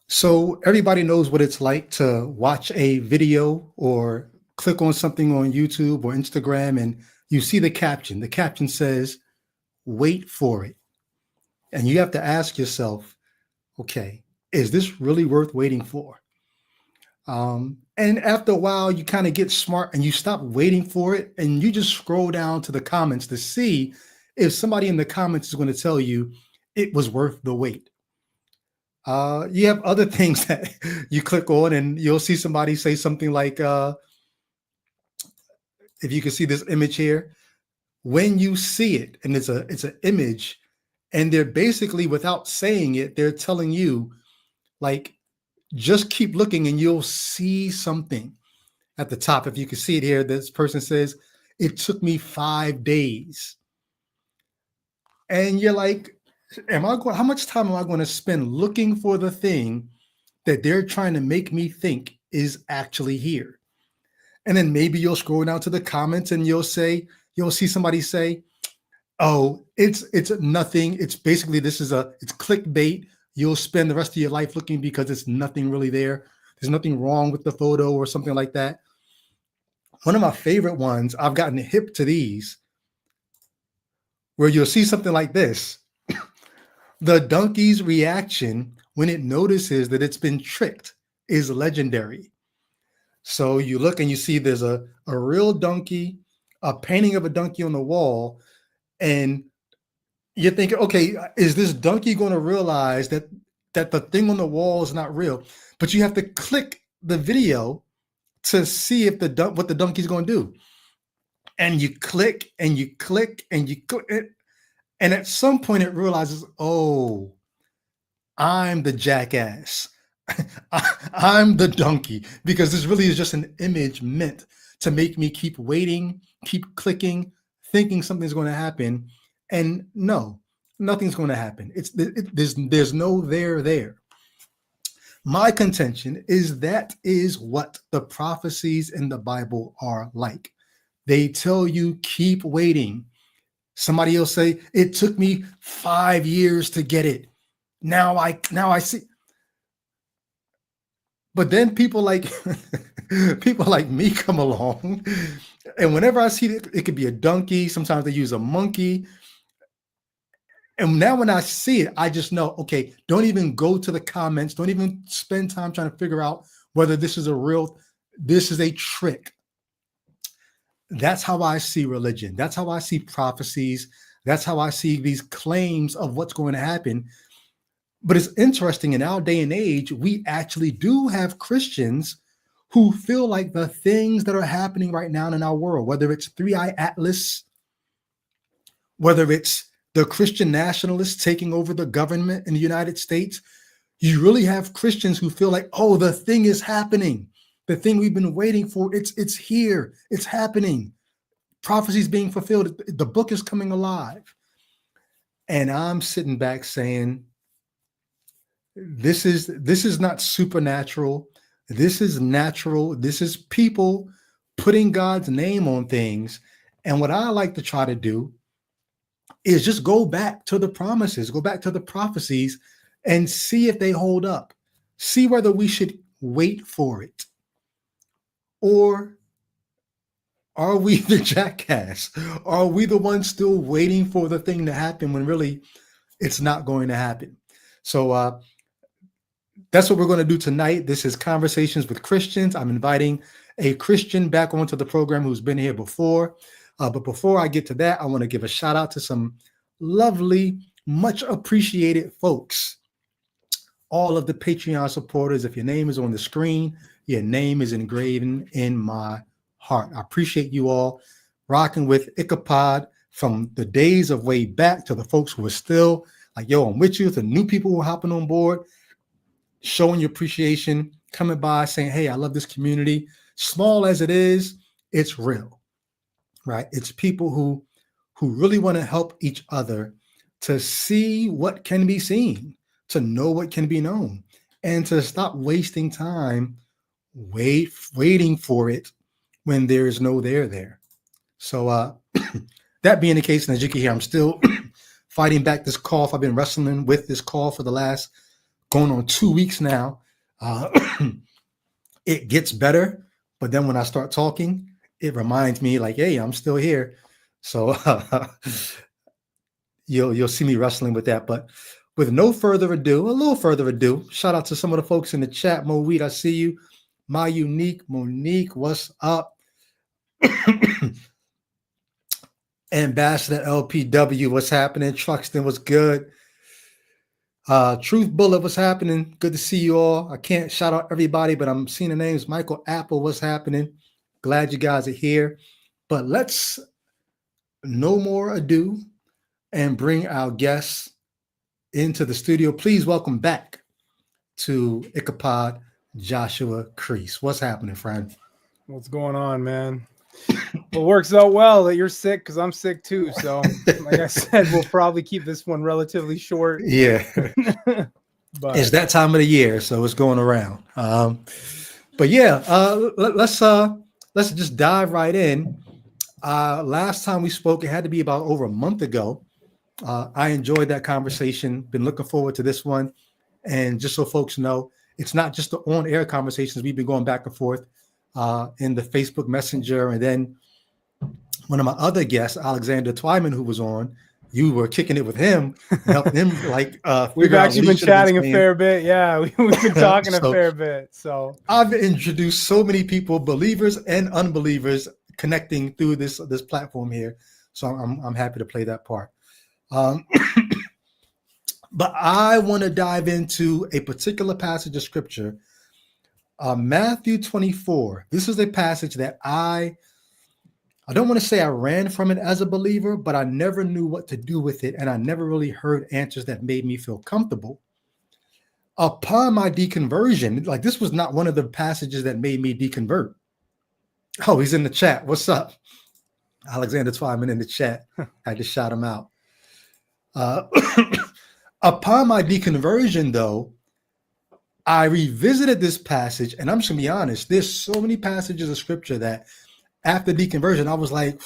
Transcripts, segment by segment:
So everybody knows what it's like to watch a video or click on something on YouTube or Instagram and you see the caption. The caption says, wait for it. And you have to ask yourself, okay, is this really worth waiting for? And after a while, you kind of get smart and you stop waiting for it and you just scroll down to the comments to see if somebody in the comments is going to tell you it was worth the wait. You have other things that you click on and you'll see somebody say something like, if you can see this image here, when you see it, and it's an image, and they're basically, without saying it, they're telling you, like, just keep looking and you'll see something at the top. If you can see it here, this person says, it took me 5 days. And you're like, how much time am I going to spend looking for the thing that they're trying to make me think is actually here? And then maybe you'll scroll down to the comments and you'll see somebody say, oh, it's nothing. It's basically, it's clickbait. You'll spend the rest of your life looking because it's nothing really there. There's nothing wrong with the photo or something like that. One of my favorite ones, I've gotten hip to these, where you'll see something like this. The donkey's reaction when it notices that it's been tricked is legendary. So you look and you see there's a real donkey, a painting of a donkey on the wall, and you're thinking, okay, is this donkey going to realize that the thing on the wall is not real? But you have to click the video to see if what the donkey's going to do. And you click and you click and you click. And at some point it realizes, oh, I'm the jackass. I'm the donkey, because this really is just an image meant to make me keep waiting, keep clicking, thinking something's going to happen. And no, nothing's going to happen. There's no there. My contention is that is what the prophecies in the Bible are like. They tell you, keep waiting. Somebody will say, it took me 5 years to get it. Now I see. But then people like me come along, and whenever I see it could be a donkey. Sometimes they use a monkey. And now when I see it, I just know, okay, don't even go to the comments. Don't even spend time trying to figure out whether this is a trick. That's how I see religion. That's how I see prophecies. That's how I see these claims of what's going to happen. But it's interesting, in our day and age, we actually do have Christians who feel like the things that are happening right now in our world, whether it's Three-Eye Atlas, whether it's the Christian nationalists taking over the government in the United States, you really have Christians who feel like, oh, the thing is happening. The thing we've been waiting for, it's here. It's happening. Prophecy's being fulfilled. The book is coming alive. And I'm sitting back saying, this is not supernatural. This is natural. This is people putting God's name on things. And what I like to try to do is just go back to the promises, go back to the prophecies, and see if they hold up. See whether we should wait for it. Or are we the jackass? Are we the ones still waiting for the thing to happen when really it's not going to happen? So that's what we're going to do tonight. This is Conversations with Christians. I'm inviting a Christian back onto the program who's been here before. But before I get to that, I want to give a shout out to some lovely, much appreciated folks. All of the Patreon supporters. If your name is on the screen, your name is engraven in my heart. I appreciate you all rocking with Ichabod from the days of way back to the folks who are still like, yo, I'm with you. The new people who are hopping on board, showing your appreciation, coming by saying, hey, I love this community. Small as it is, it's real, right? It's people who really want to help each other to see what can be seen, to know what can be known, and to stop wasting time waiting for it when there is no there. So that being the case, and as you can hear, I'm still fighting back this cough. I've been wrestling with this cough for the last going on 2 weeks now. It gets better, but then when I start talking, it reminds me like, hey, I'm still here. So you'll see me wrestling with that. But with no further ado, a little further ado, shout out to some of the folks in the chat. Mo Weed, I see you. My Unique, Monique, what's up? Ambassador LPW, what's happening? Truxton, what's good? Truth Bullet, what's happening? Good to see you all. I can't shout out everybody, but I'm seeing the names. Michael Apple, what's happening? Glad you guys are here. But let's no more ado and bring our guests into the studio. Please welcome back to Ichabod Joshua Kriese. What's happening, friend? What's going on, man? Well, it works out well that you're sick because I'm sick too. So, like I said, we'll probably keep this one relatively short. Yeah. But it's that time of the year, so it's going around. But yeah, let's just dive right in. Last time we spoke, it had to be about over a month ago. I enjoyed that conversation. Been looking forward to this one. And just so folks know, it's not just the on-air conversations. We've been going back and forth in the Facebook Messenger. And then one of my other guests, Alexander Twyman, who was on, you were kicking it with him, helping him like we've actually been chatting a fair bit. Yeah, we've been talking a fair bit. So I've introduced so many people, believers and unbelievers, connecting through this platform here. So I'm happy to play that part. But I want to dive into a particular passage of scripture, Matthew 24. This is a passage that I don't want to say I ran from it as a believer, but I never knew what to do with it. And I never really heard answers that made me feel comfortable. Upon my deconversion, like this was not one of the passages that made me deconvert. Oh, he's in the chat. What's up? Alexander Twyman in the chat. I just shout him out. Upon my deconversion, though, I revisited this passage, and I'm just gonna be honest, there's so many passages of scripture that after deconversion, I was like,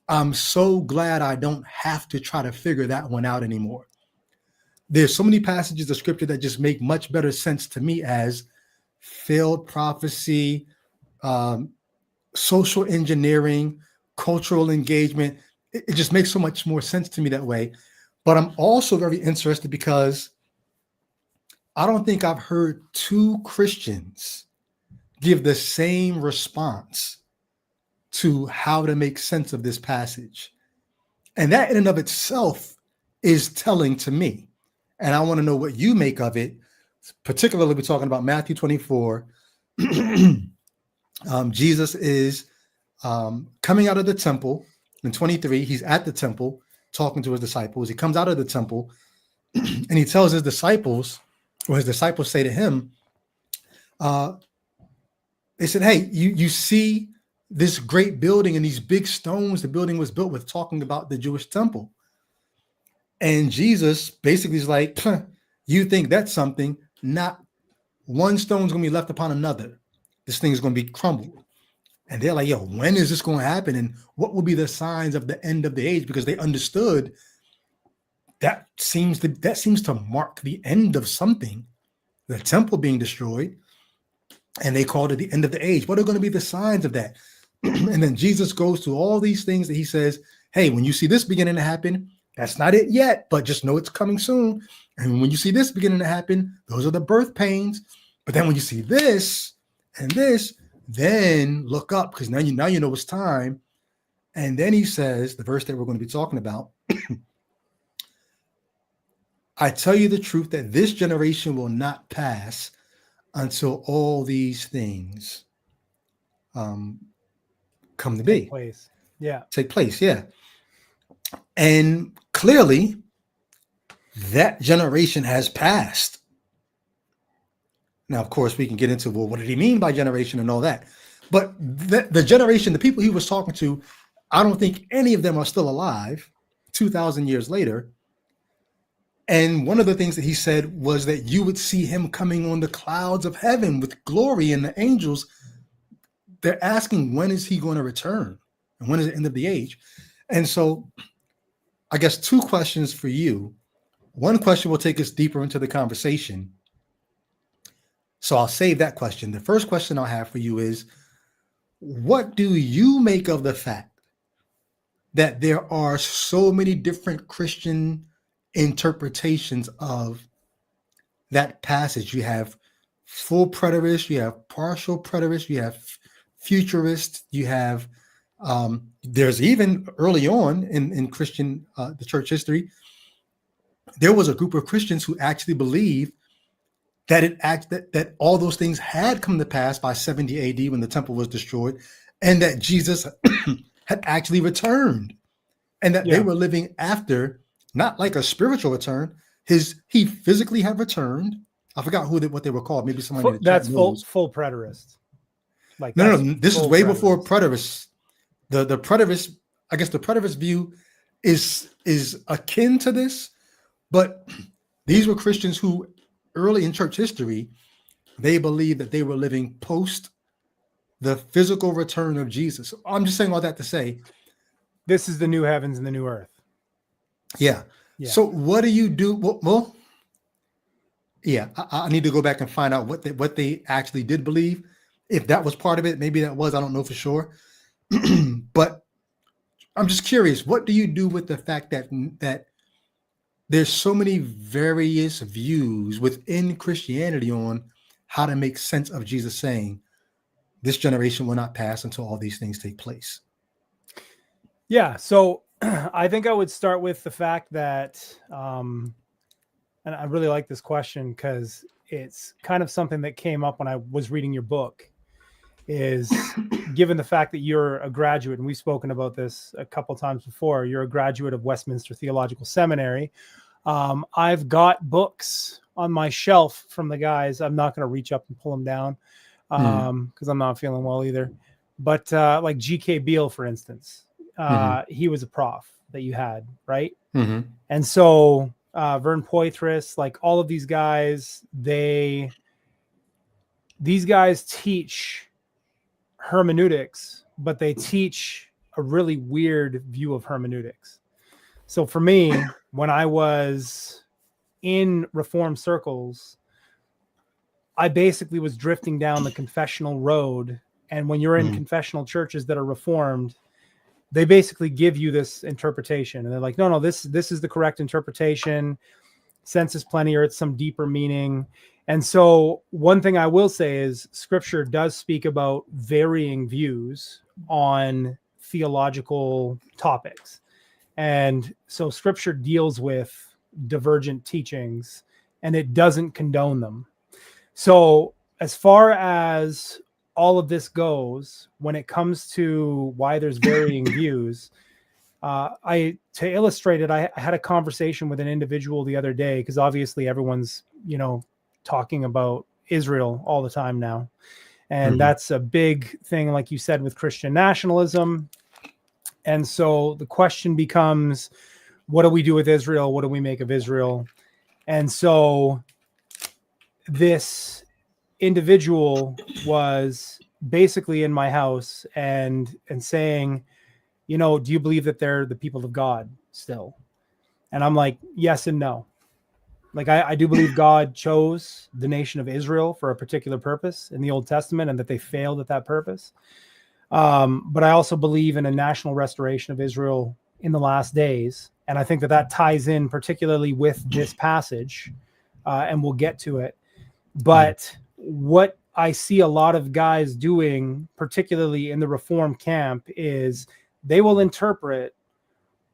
I'm so glad I don't have to try to figure that one out anymore. There's so many passages of scripture that just make much better sense to me as failed prophecy, social engineering, cultural engagement. It just makes so much more sense to me that way. But I'm also very interested because I don't think I've heard two Christians give the same response to how to make sense of this passage. And that in and of itself is telling to me. And I want to know what you make of it. Particularly, we're talking about Matthew 24. Jesus is coming out of the temple in 23. He's at the temple talking to his disciples. He comes out of the temple and he tells his disciples, or his disciples say to him, they said, hey, you see this great building and these big stones the building was built with, talking about the Jewish temple. And Jesus basically is like, you think that's something, not one stone's going to be left upon another. This thing is going to be crumbled. And they're like, yo, when is this going to happen? And what will be the signs of the end of the age? Because they understood that seems to mark the end of something, the temple being destroyed. And they called it the end of the age. What are going to be the signs of that? And then Jesus goes through all these things that he says, hey, when you see this beginning to happen, that's not it yet, but just know it's coming soon. And when you see this beginning to happen, those are the birth pains. But then when you see this and this, then look up, because now you know it's time. And then he says, the verse that we're going to be talking about, I tell you the truth that this generation will not pass until all these things come to be. Take place. Yeah. And clearly that generation has passed. Now, of course, we can get into, well, what did he mean by generation and all that? But the generation, the people he was talking to, I don't think any of them are still alive 2,000 years later. And one of the things that he said was that you would see him coming on the clouds of heaven with glory, and the angels, they're asking, when is he going to return? And when is the end of the age? And so I guess two questions for you. One question will take us deeper into the conversation. So I'll save that question. The first question I'll have for you is, what do you make of the fact that there are so many different Christian interpretations of that passage? You have full preterists, you have partial preterists, you have futurists, you have there's even early on in Christian the church history, there was a group of Christians who actually believed that that all those things had come to pass by 70 AD when the temple was destroyed, and that Jesus had actually returned, and that they were living after, not like a spiritual return. He physically had returned. I forgot what they were called. Maybe somebody in the That's chat knows. full preterist. Like no, this is way before preterists. The preterist, I guess the preterist view is akin to this, but these were Christians who early in church history, they believed that they were living post the physical return of Jesus. I'm just saying all that to say, this is the new heavens and the new earth. Yeah. So what do you do? Well, yeah, I need to go back and find out what they actually did believe. If that was part of it, maybe that was, I don't know for sure. But I'm just curious, what do you do with the fact that there's so many various views within Christianity on how to make sense of Jesus saying, this generation will not pass until all these things take place? Yeah. So I think I would start with the fact that, and I really like this question because it's kind of something that came up when I was reading your book, is given the fact that you're a graduate, and we've spoken about this a couple times before, you're a graduate of Westminster Theological Seminary. I've got books on my shelf from the guys. I'm not going to reach up and pull them down because I'm not feeling well either. But like G.K. Beale, for instance, he was a prof that you had, right? And so Vern Poitras, like all of these guys, these guys teach hermeneutics, but they teach a really weird view of hermeneutics. So for me, when I was in Reformed circles, I basically was drifting down the confessional road. And when you're in confessional churches that are Reformed, they basically give you this interpretation. And they're like, no, this is the correct interpretation. Sensus plenior, it's some deeper meaning. And so one thing I will say is Scripture does speak about varying views on theological topics. And so Scripture deals with divergent teachings and it doesn't condone them. So as far as all of this goes, when it comes to why there's varying views, to illustrate it, I had a conversation with an individual the other day, because obviously everyone's, talking about Israel all the time now. And that's a big thing, like you said, with Christian nationalism. And so the question becomes, what do we do with Israel? What do we make of Israel? And so this individual was basically in my house and saying, do you believe that they're the people of God still? And I'm like, yes and no. Like, I do believe God chose the nation of Israel for a particular purpose in the Old Testament and that they failed at that purpose. But I also believe in a national restoration of Israel in the last days. And I think that ties in particularly with this passage, and we'll get to it. But what I see a lot of guys doing, particularly in the Reform camp, is they will interpret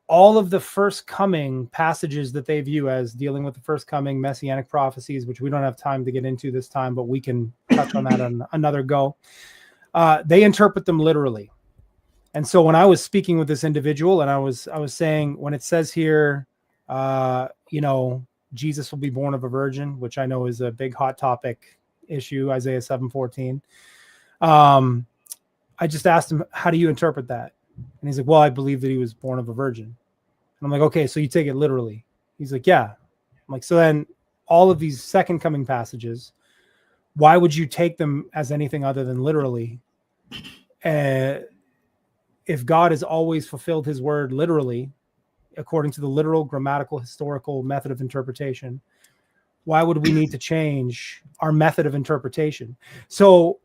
all of the first coming passages that they view as dealing with the first coming messianic prophecies, which we don't have time to get into this time, but we can touch on that on another go. They interpret them literally. And so when I was speaking with this individual and I was saying, when it says here, Jesus will be born of a virgin, which I know is a big hot topic issue, Isaiah 7:14. I just asked him, how do you interpret that? And he's like, well, I believe that he was born of a virgin. And I'm like, okay, so you take it literally? He's like, yeah. I'm like, so then all of these second coming passages, why would you take them as anything other than literally? If God has always fulfilled his word literally, according to the literal, grammatical, historical method of interpretation, why would we need to change our method of interpretation? So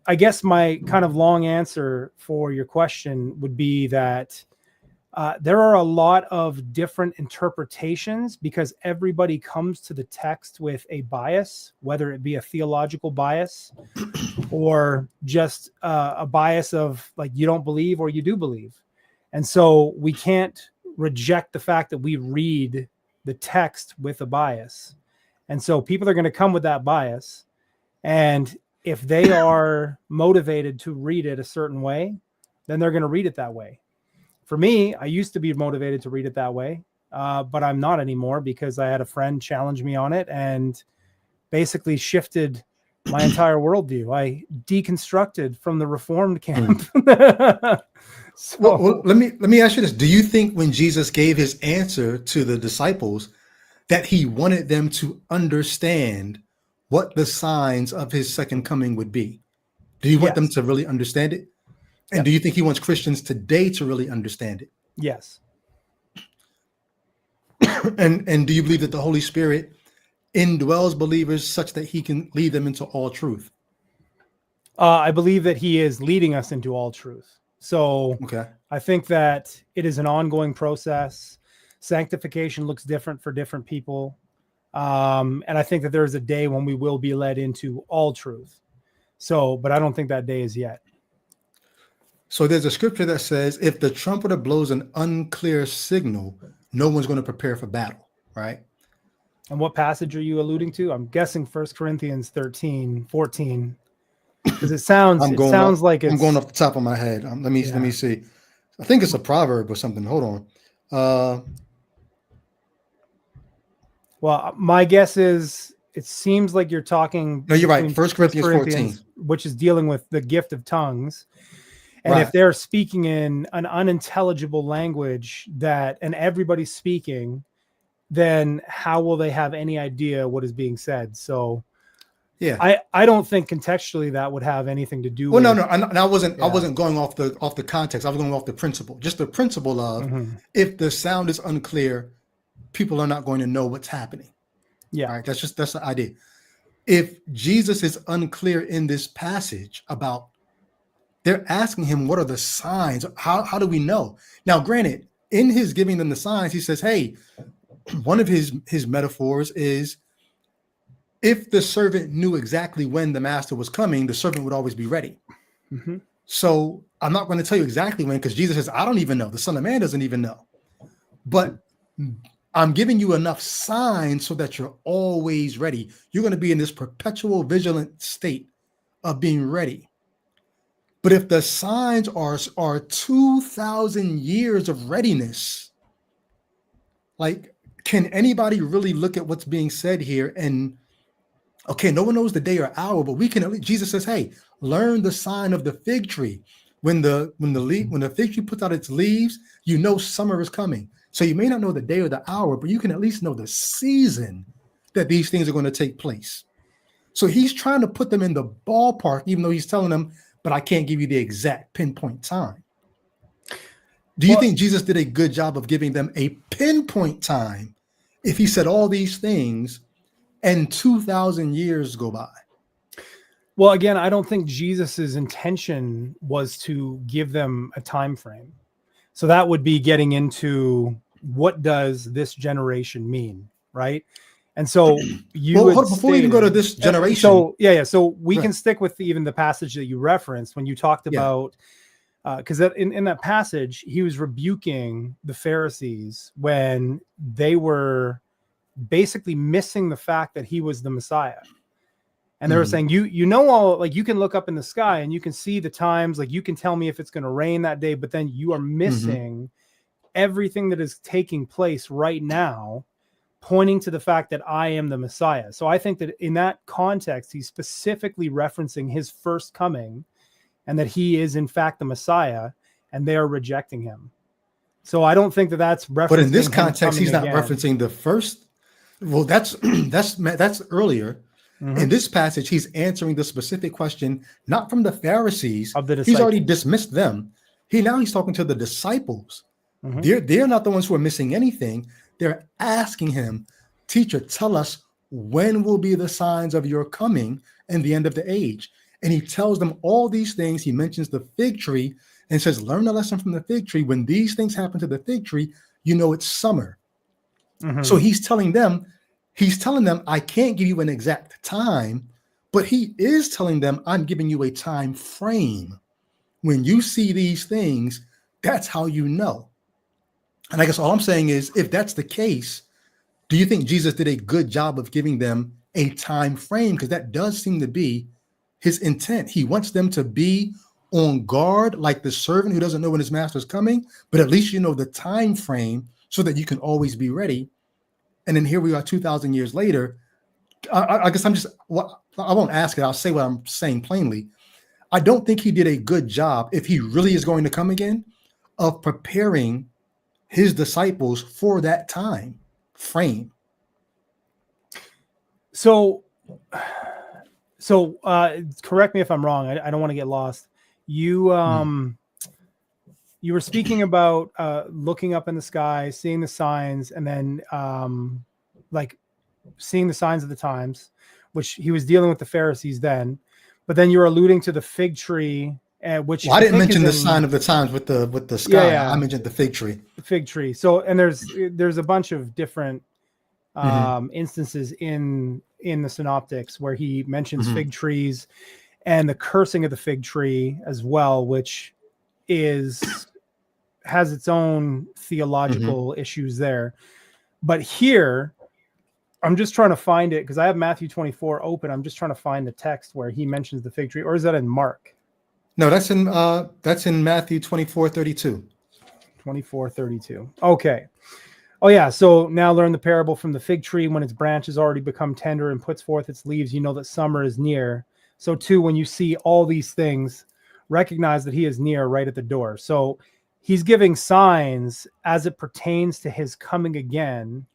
I guess my kind of long answer for your question would be that there are a lot of different interpretations because everybody comes to the text with a bias, whether it be a theological bias or just a bias of like you don't believe or you do believe. And so we can't reject the fact that we read the text with a bias. And so people are going to come with that bias. And if they are motivated to read it a certain way, then they're going to read it that way. For me, I used to be motivated to read it that way, but I'm not anymore because I had a friend challenge me on it and basically shifted my entire worldview. I deconstructed from the Reformed camp. So, well, let me ask you this. Do you think when Jesus gave his answer to the disciples that he wanted them to understand what the signs of his second coming would be? Do you want them to really understand it? And do you think he wants Christians today to really understand it? Yes. And do you believe that the Holy Spirit indwells believers such that he can lead them into all truth? I believe that he is leading us into all truth. So okay. I think that it is an ongoing process. Sanctification looks different for different people. And I think that there is a day when we will be led into all truth. So, but I don't think that day is yet. So there's a scripture that says, if the trumpeter blows an unclear signal, no one's going to prepare for battle, right? And what passage are you alluding to? I'm guessing 1 Corinthians 13:14. Because it sounds like it's... I'm going off the top of my head. Let me see. I think it's a proverb or something. Hold on. Well, my guess is it seems like you're talking... No, you're right. 1 Corinthians 14. Which is dealing with the gift of tongues. And if they're speaking in an unintelligible language and everybody's speaking, then how will they have any idea what is being said? So yeah, I don't think contextually that would have anything to do with... No. I wasn't going off the context. I was going off the principle. Just the principle of if the sound is unclear, people are not going to know what's happening. Yeah. All right. That's the idea. If Jesus is unclear in this passage about, they're asking him, what are the signs? How do we know? Now, granted, in his giving them the signs, he says, hey, one of his metaphors is if the servant knew exactly when the master was coming, the servant would always be ready. Mm-hmm. So I'm not going to tell you exactly when, because Jesus says, I don't even know. The Son of Man doesn't even know. But I'm giving you enough signs so that you're always ready. You're going to be in this perpetual vigilant state of being ready. But if the signs are 2,000 years of readiness, like, can anybody really look at what's being said here? And okay, no one knows the day or hour, but we can at least, Jesus says, hey, learn the sign of the fig tree. When the fig tree puts out its leaves, you know summer is coming. So you may not know the day or the hour, but you can at least know the season that these things are going to take place. So he's trying to put them in the ballpark, even though he's telling them, but I can't give you the exact pinpoint time. Do you think Jesus did a good job of giving them a pinpoint time if he said all these things and 2,000 years go by? Well, again, I don't think Jesus's intention was to give them a time frame. So that would be getting into what does this generation mean, right? And so before we even go to this generation. So we can stick with even the passage that you referenced when you talked about, because in that passage, he was rebuking the Pharisees when they were basically missing the fact that he was the Messiah. And they were saying, you know, all, like, you can look up in the sky and you can see the times, like you can tell me if it's going to rain that day, but then you are missing everything that is taking place right now, pointing to the fact that I am the Messiah. So I think that in that context, he's specifically referencing his first coming and that he is in fact the Messiah, and they are rejecting him. So I don't think that that's referencing. But in this context, he's not referencing the first. Well, that's earlier. In this passage, he's answering the specific question, not from the Pharisees. Of the disciples. He's already dismissed them. He's talking to the disciples They're not the ones who are missing anything. They're asking him, teacher, tell us when will be the signs of your coming and the end of the age. And he tells them all these things. He mentions the fig tree and says, learn a lesson from the fig tree. When these things happen to the fig tree, you know it's summer. So he's telling them, I can't give you an exact time, but he is telling them, I'm giving you a time frame. When you see these things, that's how you know. And I guess all I'm saying is, if that's the case, do you think Jesus did a good job of giving them a time frame? Because that does seem to be his intent. He wants them to be on guard, like the servant who doesn't know when his master's coming, but at least you know the time frame so that you can always be ready. And then here we are 2,000 years later. I guess I won't ask it. I'll say what I'm saying plainly. I don't think he did a good job, if he really is going to come again, of preparing his disciples for that time frame. So correct me if I'm wrong. I don't want to get lost. You were speaking about looking up in the sky, seeing the signs, and then like seeing the signs of the times, which he was dealing with the Pharisees then. But then you're alluding to the fig tree, which I didn't mention the sign of the times with the sky. Yeah. I mentioned the fig tree. The fig tree. So, and there's a bunch of different instances in the synoptics where he mentions fig trees and the cursing of the fig tree as well, which has its own theological issues there. But here, I'm just trying to find it because I have Matthew 24 open. I'm just trying to find the text where he mentions the fig tree, or is that in Mark? No, that's in Matthew 24:32. 24:32. Okay. Oh yeah. So now learn the parable from the fig tree. When its branches already become tender and puts forth its leaves, you know that summer is near. So too, when you see all these things, recognize that he is near, right at the door. So he's giving signs as it pertains to his coming again.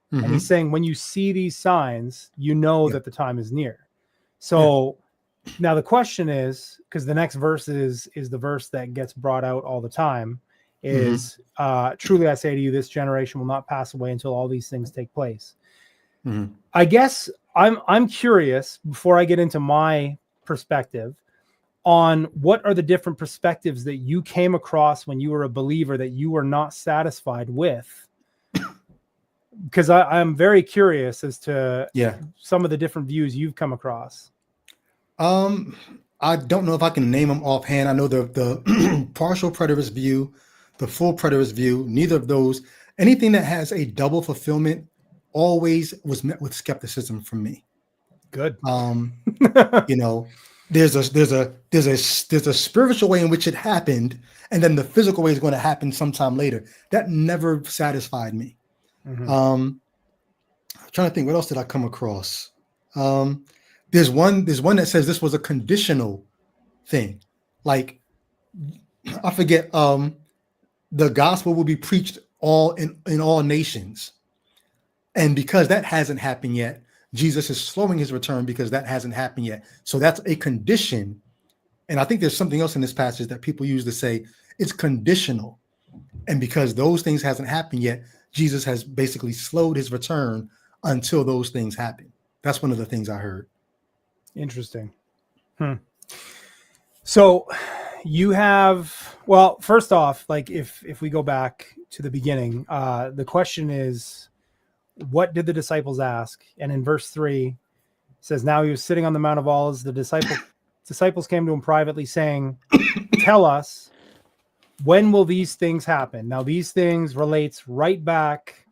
And he's saying, when you see these signs, you know that the time is near. So now the question is, because the next verse is the verse that gets brought out all the time, is truly I say to you, this generation will not pass away until all these things take place. I guess I'm curious, before I get into my perspective, on what are the different perspectives that you came across when you were a believer that you were not satisfied with. Because I'm very curious as to some of the different views you've come across. I don't know if I can name them offhand. I know the partial preterist view, the full preterist view, neither of those. Anything that has a double fulfillment always was met with skepticism from me. Good. You know, there's a spiritual way in which it happened, and then the physical way is going to happen sometime later. That never satisfied me. I'm trying to think, what else did I come across? There's one that says this was a conditional thing. Like, I forget, the gospel will be preached in all nations. And because that hasn't happened yet, Jesus is slowing his return because that hasn't happened yet. So that's a condition. And I think there's something else in this passage that people use to say it's conditional. And because those things hasn't happened yet, Jesus has basically slowed his return until those things happen. That's one of the things I heard. Interesting. So you have, well, first off, like if we go back to the beginning, the question is, what did the disciples ask? And in verse 3 it says, now he was sitting on the Mount of Olives. The disciples came to him privately saying, tell us, when will these things happen? Now, these things relates right back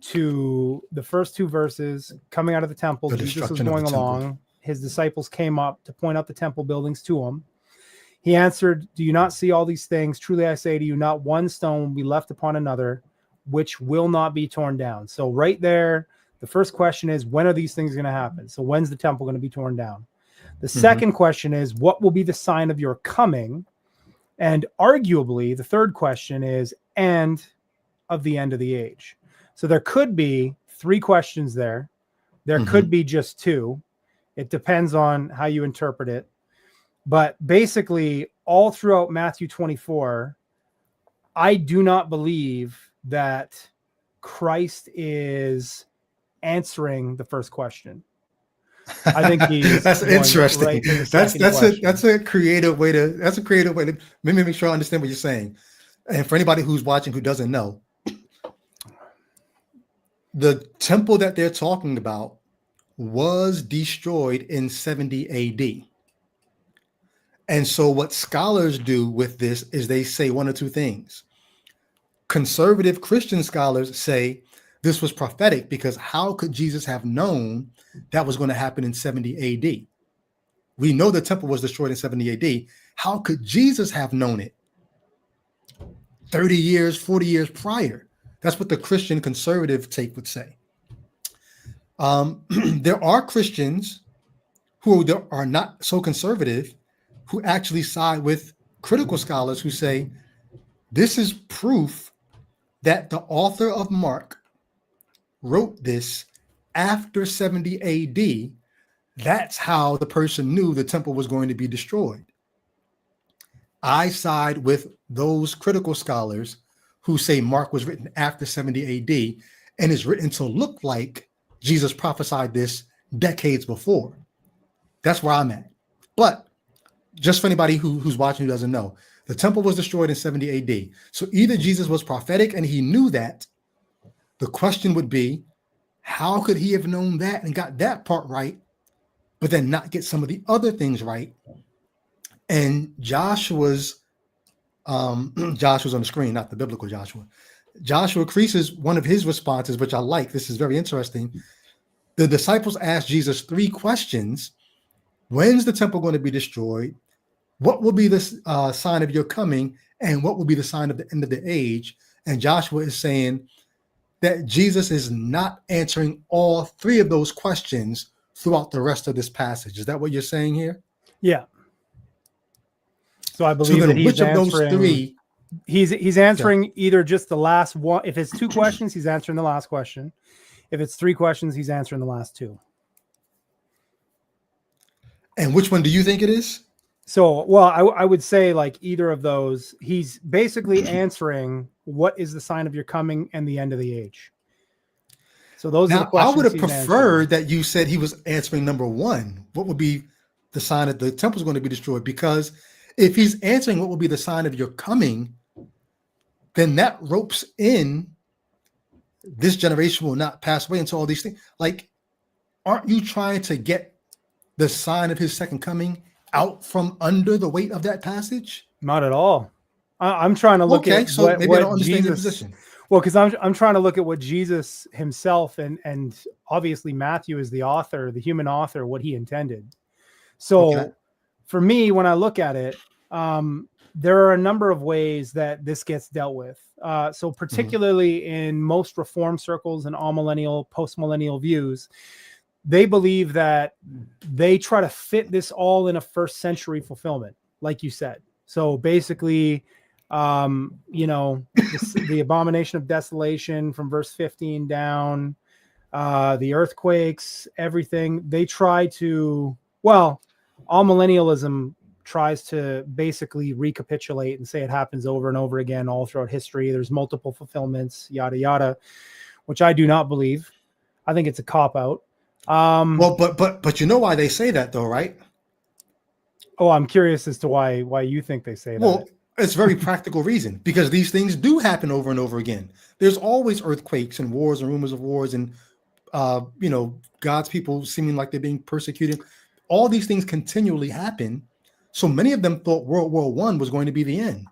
to the first two verses. Coming out of the temple, Jesus was going along. His disciples came up to point out the temple buildings to him. He answered, do you not see all these things? Truly I say to you, not one stone will be left upon another, which will not be torn down. So right there, the first question is, when are these things going to happen? So when's the temple going to be torn down? The second question is, what will be the sign of your coming? And arguably, the third question is, and of the end of the age. So there could be three questions there. There could be just two. It depends on how you interpret it. But basically, all throughout Matthew 24, I do not believe that Christ is answering the first question. I think he's That's going interesting. right to the That's second question. that's a creative way to let me make sure I understand what you're saying. And for anybody who's watching who doesn't know, the temple that they're talking about was destroyed in 70 AD. And so what scholars do with this is they say one or two things. Conservative Christian scholars say this was prophetic because how could Jesus have known that was going to happen in 70 AD? We know the temple was destroyed in 70 AD. How could Jesus have known it 30 years, 40 years prior? That's what the Christian conservative take would say. There are Christians who are not so conservative who actually side with critical scholars who say this is proof that the author of Mark wrote this after 70 AD. That's how the person knew the temple was going to be destroyed. I side with those critical scholars who say Mark was written after 70 AD and is written to look like Jesus prophesied this decades before. That's where I'm at. But just for anybody who's watching who doesn't know, the temple was destroyed in 70 AD. So either Jesus was prophetic and he knew that. The question would be, how could he have known that and got that part right, but then not get some of the other things right? And Joshua's on the screen, not the biblical Joshua. Joshua Kriese, one of his responses, which I like, this is very interesting. The disciples asked Jesus 3 questions. When's the temple going to be destroyed? What will be the sign of your coming? And what will be the sign of the end of the age? And Joshua is saying that Jesus is not answering all 3 of those questions throughout the rest of this passage. Is that what you're saying here? Yeah. So I believe that he's which of answering, those 3? He's answering either just the last one. If it's 2 questions, he's answering the last question. If it's 3 questions, he's answering the last 2. And which one do you think it is? So, well, I would say like either of those. He's basically answering what is the sign of your coming and the end of the age. So those are the questions. I would have preferred that you said he was answering number 1. What would be the sign that the temple is going to be destroyed? Because if he's answering what will be the sign of your coming, then that ropes in this generation will not pass away until all these things. Like, aren't you trying to get the sign of his second coming out from under the weight of that passage? Not at all. I'm trying to look at so maybe I don't understand your position. Well, because I'm trying to look at what Jesus himself and obviously Matthew is the author, the human author, what he intended. So for me, when I look at it, there are a number of ways that this gets dealt with. So particularly in most reform circles and amillennial, post-millennial views, they believe that they try to fit this all in a first century fulfillment, like you said. So basically, the abomination of desolation from verse 15 down, the earthquakes, everything. They try to, amillennialism tries to basically recapitulate and say it happens over and over again all throughout history. There's multiple fulfillments, yada, yada, which I do not believe. I think it's a cop-out. But you know why they say that though, right? Oh, I'm curious as to why you think they say that. Well, it's very practical reason, because these things do happen over and over again. There's always earthquakes and wars and rumors of wars and God's people seeming like they're being persecuted. All these things continually happen. So many of them thought World War I was going to be the end.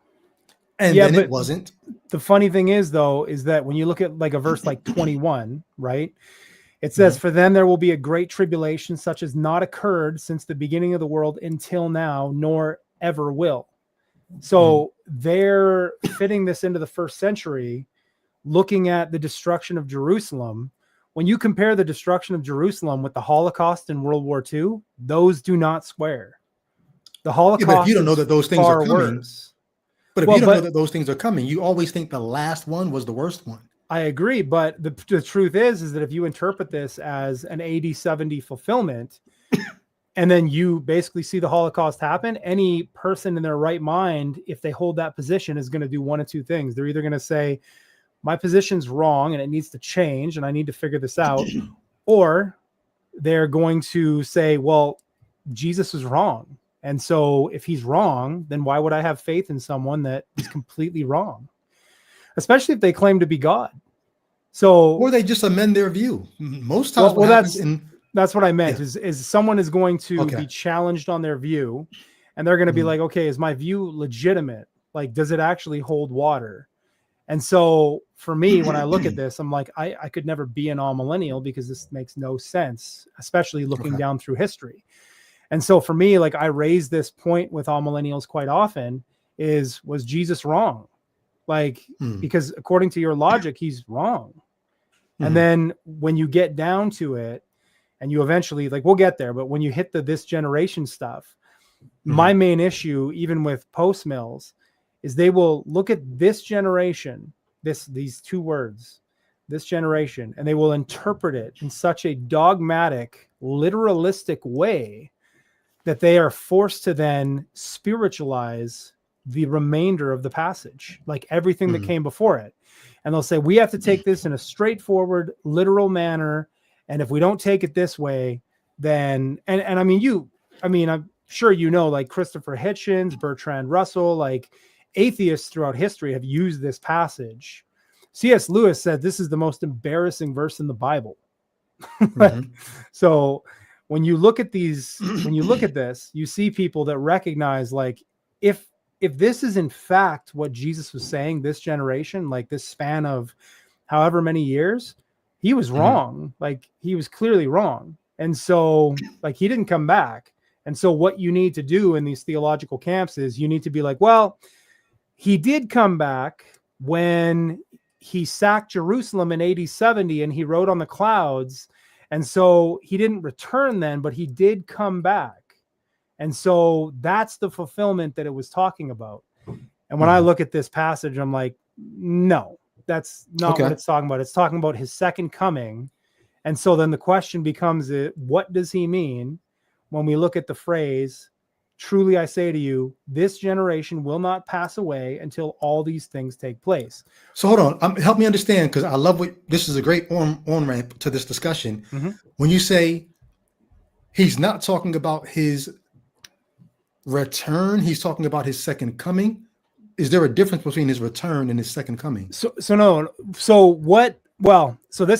And then it wasn't. The funny thing is, though, is that when you look at like a verse like 21, right? It says, for then there will be a great tribulation such as not occurred since the beginning of the world until now, nor ever will. So they're fitting this into the first century, looking at the destruction of Jerusalem. When you compare the destruction of Jerusalem with the Holocaust in World War II, those do not square. The Holocaust, but if you don't know that those things are coming, worse. But if you don't know that those things are coming, you always think the last one was the worst one. I agree, but the truth is that if you interpret this as an AD 70 fulfillment, and then you basically see the Holocaust happen. Any person in their right mind, if they hold that position, is going to do one of two things. They're either going to say, my position's wrong and it needs to change and I need to figure this out, or they're going to say, well, Jesus is wrong. And so if he's wrong, then why would I have faith in someone that is completely wrong? Especially if they claim to be God. So, or they just amend their view. Most times, that's what I meant. Is someone is going to be challenged on their view, and they're going to be like, okay, is my view legitimate? Like, does it actually hold water? And so for me, when I look at this, I'm like, I could never be an all-millennial because this makes no sense, especially looking down through history. And so for me, like, I raise this point with all millennials quite often is, was Jesus wrong? Like, because according to your logic, he's wrong. And then when you get down to it and you eventually, like, we'll get there, but when you hit this generation stuff, my main issue, even with post mills, is they will look at this generation, these two words, this generation, and they will interpret it in such a dogmatic, literalistic way that they are forced to then spiritualize the remainder of the passage, like everything that came before it. And they'll say, we have to take this in a straightforward, literal manner. And if we don't take it this way, then, and I mean, I'm sure, you know, like Christopher Hitchens, Bertrand Russell, like atheists throughout history have used this passage. C.S. Lewis said this is the most embarrassing verse in the Bible. So when you look at these, when you look at this, you see people that recognize, like, if this is in fact what Jesus was saying, this generation, like this span of however many years, he was wrong. Like, he was clearly wrong. And so, like, he didn't come back. And so what you need to do in these theological camps is you need to be like, well, he did come back when he sacked Jerusalem in AD 70 and he rode on the clouds. And so he didn't return then, but he did come back. And so that's the fulfillment that it was talking about. And when I look at this passage, I'm like, no, that's not what it's talking about. It's talking about his second coming. And so then the question becomes, what does he mean when we look at the phrase, truly I say to you, this generation will not pass away until all these things take place. So hold on, help me understand, because I love this is a great on-ramp to this discussion. When you say he's not talking about his return, he's talking about his second coming. Is there a difference between his return and his second coming? So this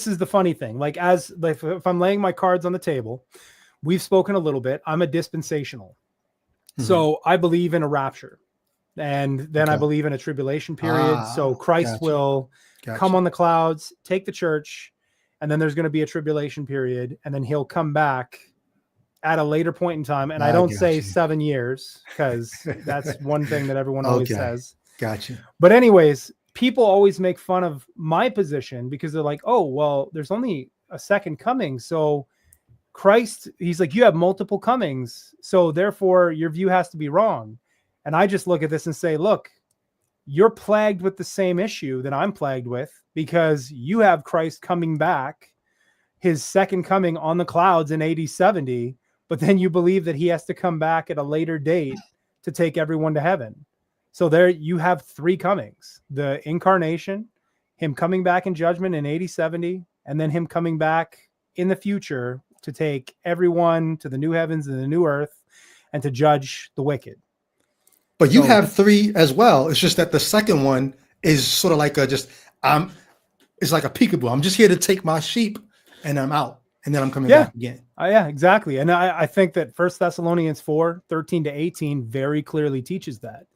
is the funny thing. Like, if I'm laying my cards on the table, we've spoken a little bit. I'm a dispensational. So I believe in a rapture, and then I believe in a tribulation period. So Christ will come on the clouds, take the church, and then there's going to be a tribulation period, and then he'll come back at a later point in time. And I don't say 7 years, because that's one thing that everyone always says. Gotcha. But anyways, people always make fun of my position because they're like, oh, well, there's only a second coming. So Christ, he's like, you have multiple comings, so therefore your view has to be wrong. And I just look at this and say, look, you're plagued with the same issue that I'm plagued with, because you have Christ coming back, his second coming on the clouds in AD 70, but then you believe that he has to come back at a later date to take everyone to heaven. So there you have three comings: the incarnation, him coming back in judgment in AD 70, and then him coming back in the future to take everyone to the new heavens and the new earth and to judge the wicked. But you have three as well. It's just that the second one is sort of like it's like a peekaboo. I'm just here to take my sheep and I'm out. And then I'm coming back again. Yeah, exactly. And I think that 1 Thessalonians 4:13-18 very clearly teaches that.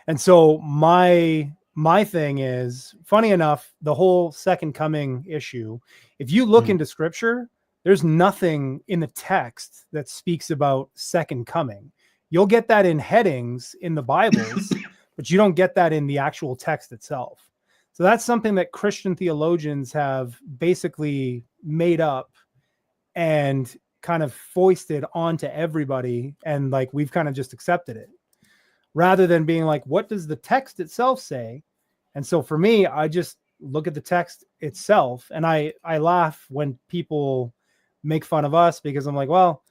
And so my thing is, funny enough, the whole second coming issue, if you look into scripture, there's nothing in the text that speaks about second coming. You'll get that in headings in the Bibles, but you don't get that in the actual text itself. So that's something that Christian theologians have basically made up and kind of foisted onto everybody. And like, we've kind of just accepted it rather than being like, what does the text itself say? And so for me, I just look at the text itself, and I laugh when people make fun of us, because I'm like, well,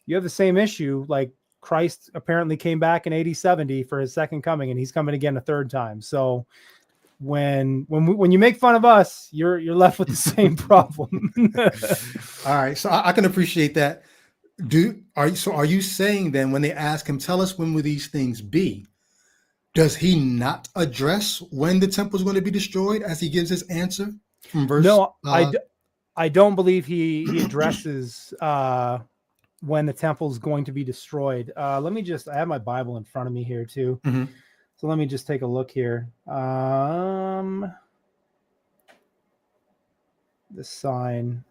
you have the same issue. Like Christ apparently came back in AD 70 for his second coming, and he's coming again a third time. So when you make fun of us, you're left with the same problem. All right, so I can appreciate that. Are you saying then when they ask him, tell us when will these things be? Does he not address when the temple is going to be destroyed as he gives his answer from verse? No, I don't believe he addresses when the temple is going to be destroyed. I have my Bible in front of me here too. Mhm. So let me just take a look here. The sign.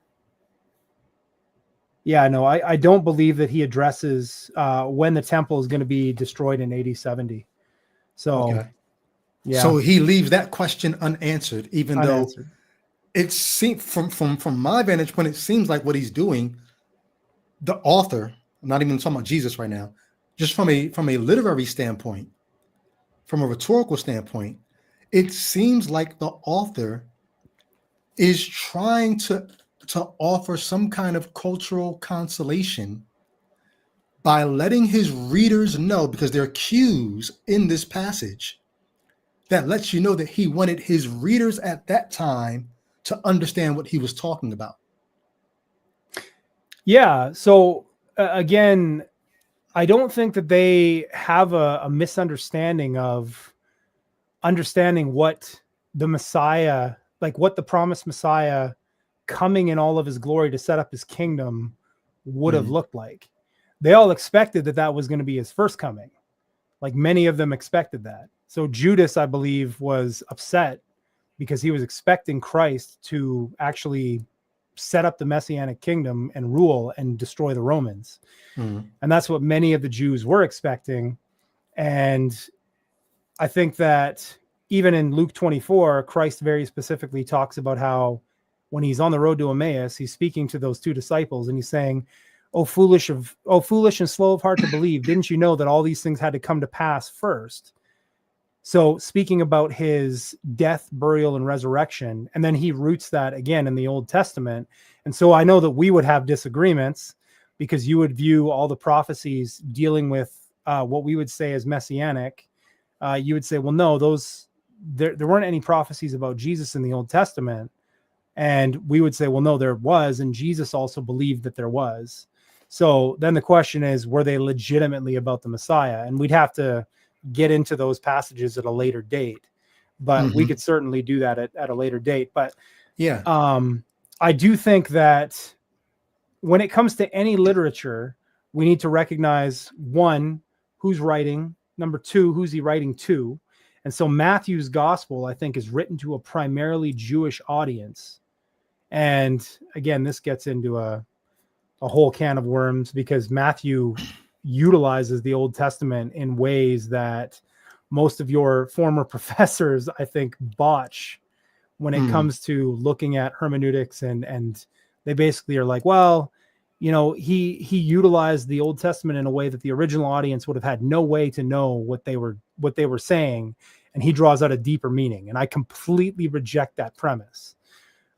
Yeah, no, I don't believe that he addresses when the temple is going to be destroyed in AD 70. So, Okay. yeah. So he leaves that question unanswered, even Unanswered. though it seems from my vantage point, it seems like what he's doing, the author, I'm not even talking about Jesus right now, just from a literary standpoint, from a rhetorical standpoint, it seems like the author is trying to offer some kind of cultural consolation by letting his readers know, because there are cues in this passage that lets you know that he wanted his readers at that time to understand what he was talking about. Yeah. So again, I don't think that they have a misunderstanding of understanding what the Messiah, like what the promised Messiah coming in all of his glory to set up his kingdom would have looked like. They all expected that was going to be his first coming. Like many of them expected that. So Judas, I believe, was upset because he was expecting Christ to actually set up the Messianic kingdom and rule and destroy the Romans. And that's what many of the Jews were expecting. And I think that even in Luke 24, Christ very specifically talks about how when he's on the road to Emmaus, he's speaking to those two disciples and he's saying, oh foolish and slow of heart to believe, didn't you know that all these things had to come to pass first? So speaking about his death, burial, and resurrection, and then he roots that again in the Old Testament. And so I know that we would have disagreements because you would view all the prophecies dealing with what we would say is messianic. You would say, well, no, there weren't any prophecies about Jesus in the Old Testament. And we would say, well, no, there was. And Jesus also believed that there was. So then the question is, were they legitimately about the Messiah? And we'd have to get into those passages at a later date, but we could certainly do that at a later date. But yeah, I do think that when it comes to any literature, we need to recognize, one, who's writing, number two, who's he writing to. And so Matthew's gospel, I think, is written to a primarily Jewish audience. And again, this gets into a whole can of worms because Matthew utilizes the Old Testament in ways that most of your former professors, I think, botch when it comes to looking at hermeneutics. And they basically are like, well, you know, he utilized the Old Testament in a way that the original audience would have had no way to know what they were saying. And he draws out a deeper meaning. And I completely reject that premise.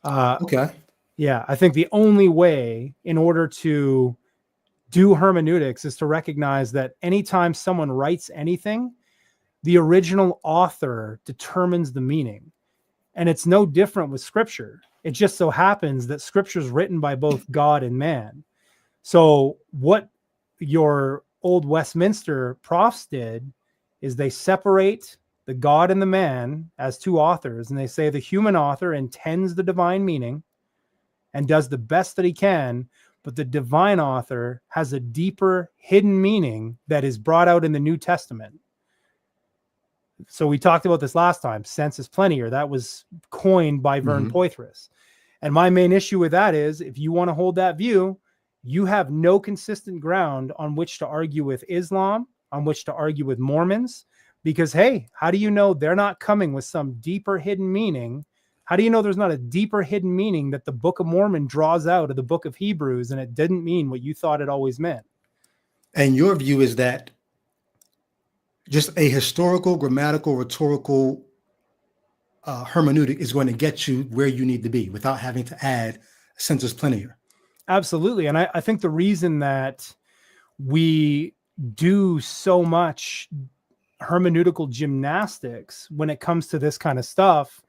okay. Yeah, I think the only way in order to do hermeneutics is to recognize that anytime someone writes anything, the original author determines the meaning. And it's no different with scripture. It just so happens that scripture is written by both God and man. So what your old Westminster profs did is they separate the God and the man as two authors, and they say the human author intends the divine meaning and does the best that he can, but the divine author has a deeper hidden meaning that is brought out in the New Testament. So we talked about this last time, sensus plenior, that was coined by Vern Poythress. And my main issue with that is, if you want to hold that view, you have no consistent ground on which to argue with Islam, on which to argue with Mormons, because, hey, how do you know they're not coming with some deeper hidden meaning? How do you know there's not a deeper hidden meaning that the Book of Mormon draws out of the Book of Hebrews and it didn't mean what you thought it always meant? And your view is that just a historical, grammatical, rhetorical hermeneutic is going to get you where you need to be without having to add sensus plenior. Absolutely. And I think the reason that we do so much hermeneutical gymnastics when it comes to this kind of stuff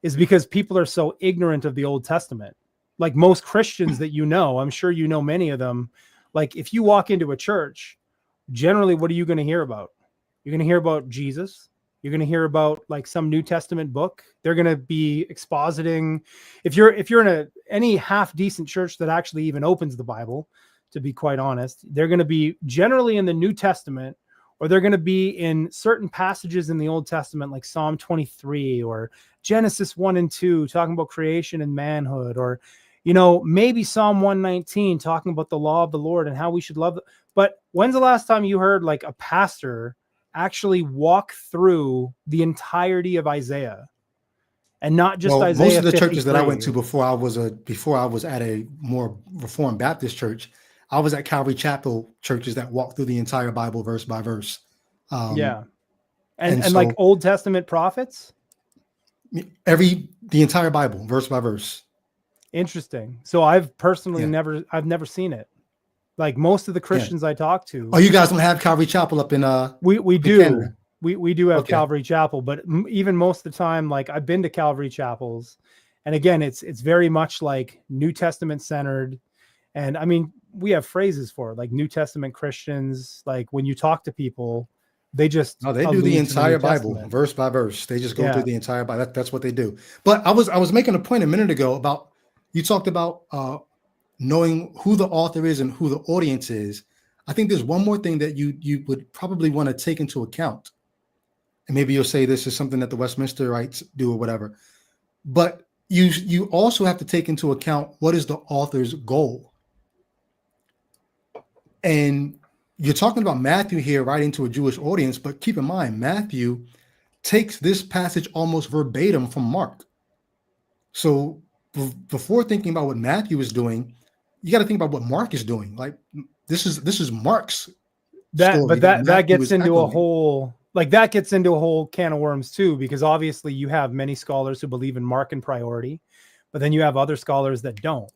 is because people are so ignorant of the Old Testament. Like most Christians that you know, I'm sure you know many of them. Like if you walk into a church, generally, what are you going to hear about? You're going to hear about Jesus. You're going to hear about like some New Testament book. They're going to be expositing. If you're in any half decent church that actually even opens the Bible, to be quite honest, they're going to be generally in the New Testament, or they're going to be in certain passages in the Old Testament, like Psalm 23 or Genesis 1 and 2, talking about creation and manhood, or, you know, maybe Psalm 119, talking about the law of the Lord and how we should love. But when's the last time you heard like a pastor actually walk through the entirety of Isaiah, and not just Isaiah? Most of the 53. churches that I went to before I was at a more Reformed Baptist church, I was at Calvary Chapel churches that walked through the entire Bible verse by verse. Yeah. And so like Old Testament prophets? the entire Bible verse by verse. Interesting. So I've personally never seen it. Like most of the Christians I talk to. Oh, you guys don't have Calvary Chapel up in we do. Canada. We do have Calvary Chapel, but even most of the time, like I've been to Calvary Chapels, and again, it's very much like New Testament centered. And I mean, we have phrases for it, like New Testament Christians. Like when you talk to people, they just they do the entire Bible verse by verse. They just go through the entire Bible. That's what they do. But I was making a point a minute ago about, you talked about knowing who the author is and who the audience is. I think there's one more thing that you would probably want to take into account. And maybe you'll say this is something that the Westminsterites do or whatever. But you also have to take into account what is the author's goal. And you're talking about Matthew here writing to a Jewish audience, but keep in mind, Matthew takes this passage almost verbatim from Mark. So before thinking about what Matthew is doing, you got to think about what Mark is doing. Like this is Mark's story. But that gets into a whole, like that gets into a whole can of worms too, because obviously you have many scholars who believe in Mark and priority, but then you have other scholars that don't.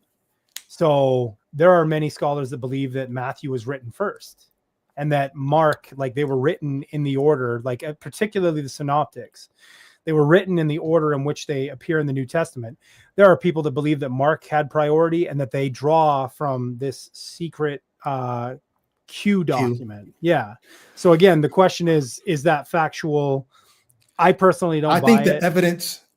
So there are many scholars that believe that Matthew was written first and that Mark, like they were written in the order, like particularly the synoptics, they were written in the order in which they appear in the New Testament. There are people that believe that Mark had priority and that they draw from this secret Q document. Yeah. So again, the question is that factual? I personally don't buy it.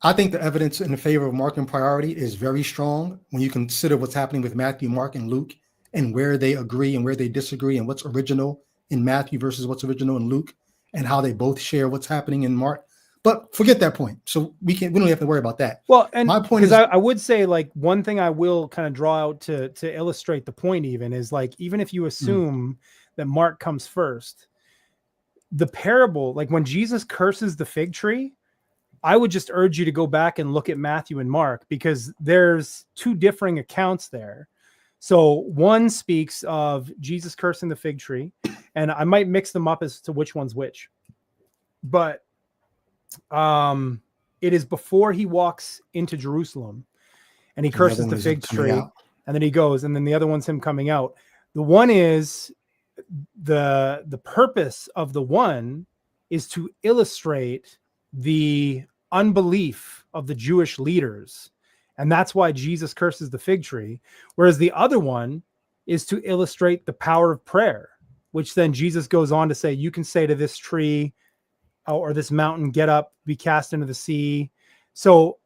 I think the evidence in the favor of Mark and priority is very strong when you consider what's happening with Matthew, Mark, and Luke, and where they agree and where they disagree, and what's original in Matthew versus what's original in Luke, and how they both share what's happening in Mark. But forget that point. So we don't have to worry about that. Well, and my point is, I would say like one thing I will kind of draw out to illustrate the point even is like, even if you assume that Mark comes first, the parable, like when Jesus curses the fig tree, I would just urge you to go back and look at Matthew and Mark, because there's two differing accounts there. So one speaks of Jesus cursing the fig tree, and I might mix them up as to which one's which, but it is before he walks into Jerusalem and he curses the fig tree, and then he goes, and then the other one's him coming out. The one is the purpose of the one is to illustrate the unbelief of the Jewish leaders, and that's why Jesus curses the fig tree, whereas the other one is to illustrate the power of prayer, which then Jesus goes on to say, you can say to this tree or this mountain, get up, be cast into the sea. So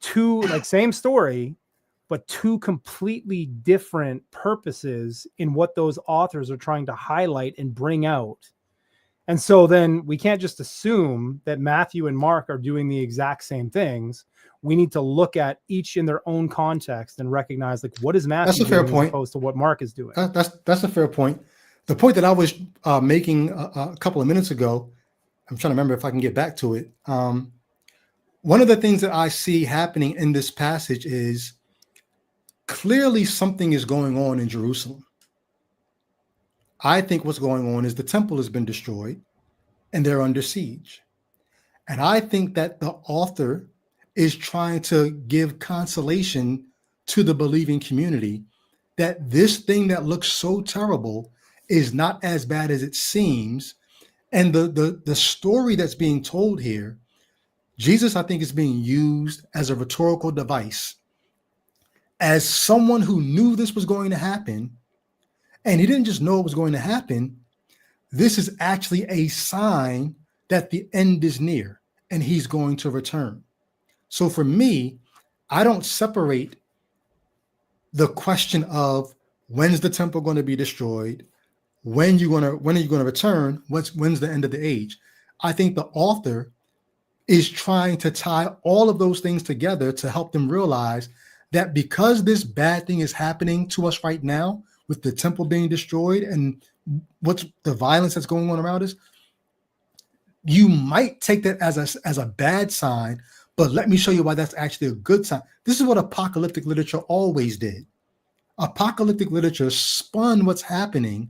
two, like same story, but two completely different purposes in what those authors are trying to highlight and bring out. And so then we can't just assume that Matthew and Mark are doing the exact same things. We need to look at each in their own context and recognize, like, what is Matthew doing as opposed to what Mark is doing. That's a fair point. The point that I was making a couple of minutes ago, I'm trying to remember if I can get back to it. One of the things that I see happening in this passage is clearly something is going on in Jerusalem. I think what's going on is the temple has been destroyed and they're under siege. And I think that the author is trying to give consolation to the believing community that this thing that looks so terrible is not as bad as it seems. And the story that's being told here, Jesus, I think, is being used as a rhetorical device, as someone who knew this was going to happen. And he didn't just know it was going to happen. This is actually a sign that the end is near and he's going to return. So for me, I don't separate the question of when's the temple going to be destroyed, when are you going to return, when's the end of the age. I think the author is trying to tie all of those things together to help them realize that because this bad thing is happening to us right now, with the temple being destroyed and what's the violence that's going on around us, you might take that as a bad sign, but let me show you why that's actually a good sign. This is what apocalyptic literature always did. Apocalyptic literature spun what's happening.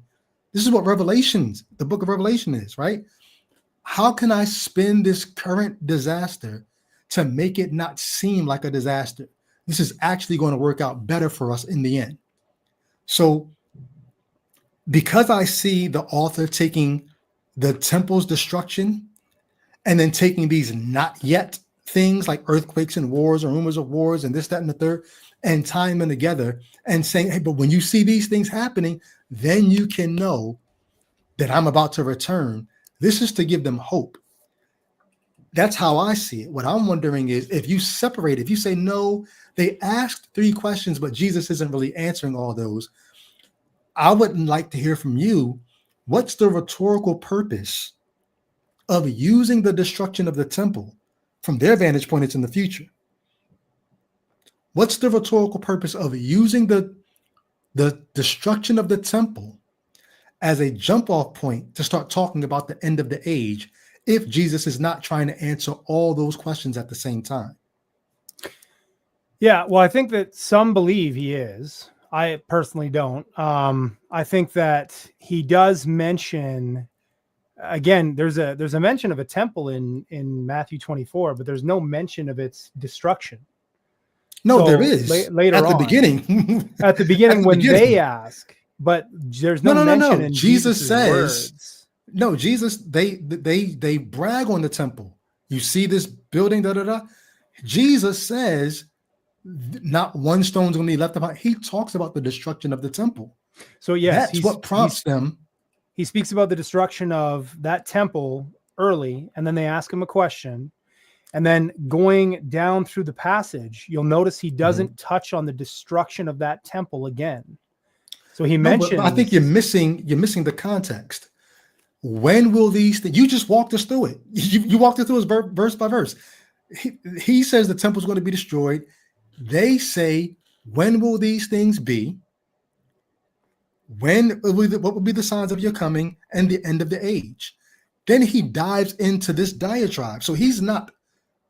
This is what the book of Revelation is, right? How can I spin this current disaster to make it not seem like a disaster? This is actually going to work out better for us in the end. So because I see the author taking the temple's destruction and then taking these not yet things like earthquakes and wars or rumors of wars and this, that, and the third, and tying them together and saying, hey, but when you see these things happening, then you can know that I'm about to return. This is to give them hope. That's how I see it. What I'm wondering is if you separate, if you say, no, they asked 3 questions, but Jesus isn't really answering all those. I would like to hear from you. What's the rhetorical purpose of using the destruction of the temple? From their vantage point, it's in the future. What's the rhetorical purpose of using the destruction of the temple as a jump off point to start talking about the end of the age if Jesus is not trying to answer all those questions at the same time? Yeah, well, I think that some believe he is. I personally don't. I think that he does mention, again, there's a mention of a temple in Matthew 24, but there's no mention of its destruction. No, so there is later at the on, beginning. At the beginning when they ask, but there's no mention in Jesus says words. No, Jesus, they brag on the temple. You see this building, da da da. Jesus says not one stone's going to be left behind. He talks about the destruction of the temple. So yes, that's what prompts them. He speaks about the destruction of that temple early, and then they ask him a question. And then going down through the passage, you'll notice he doesn't touch on the destruction of that temple again. So he mentions. I think you're missing the context. When will these things? You just walked us through it. You walked us through it verse by verse. He says the temple is going to be destroyed. They say, when will these things be? What will be the signs of your coming and the end of the age? Then he dives into this diatribe. So he's not.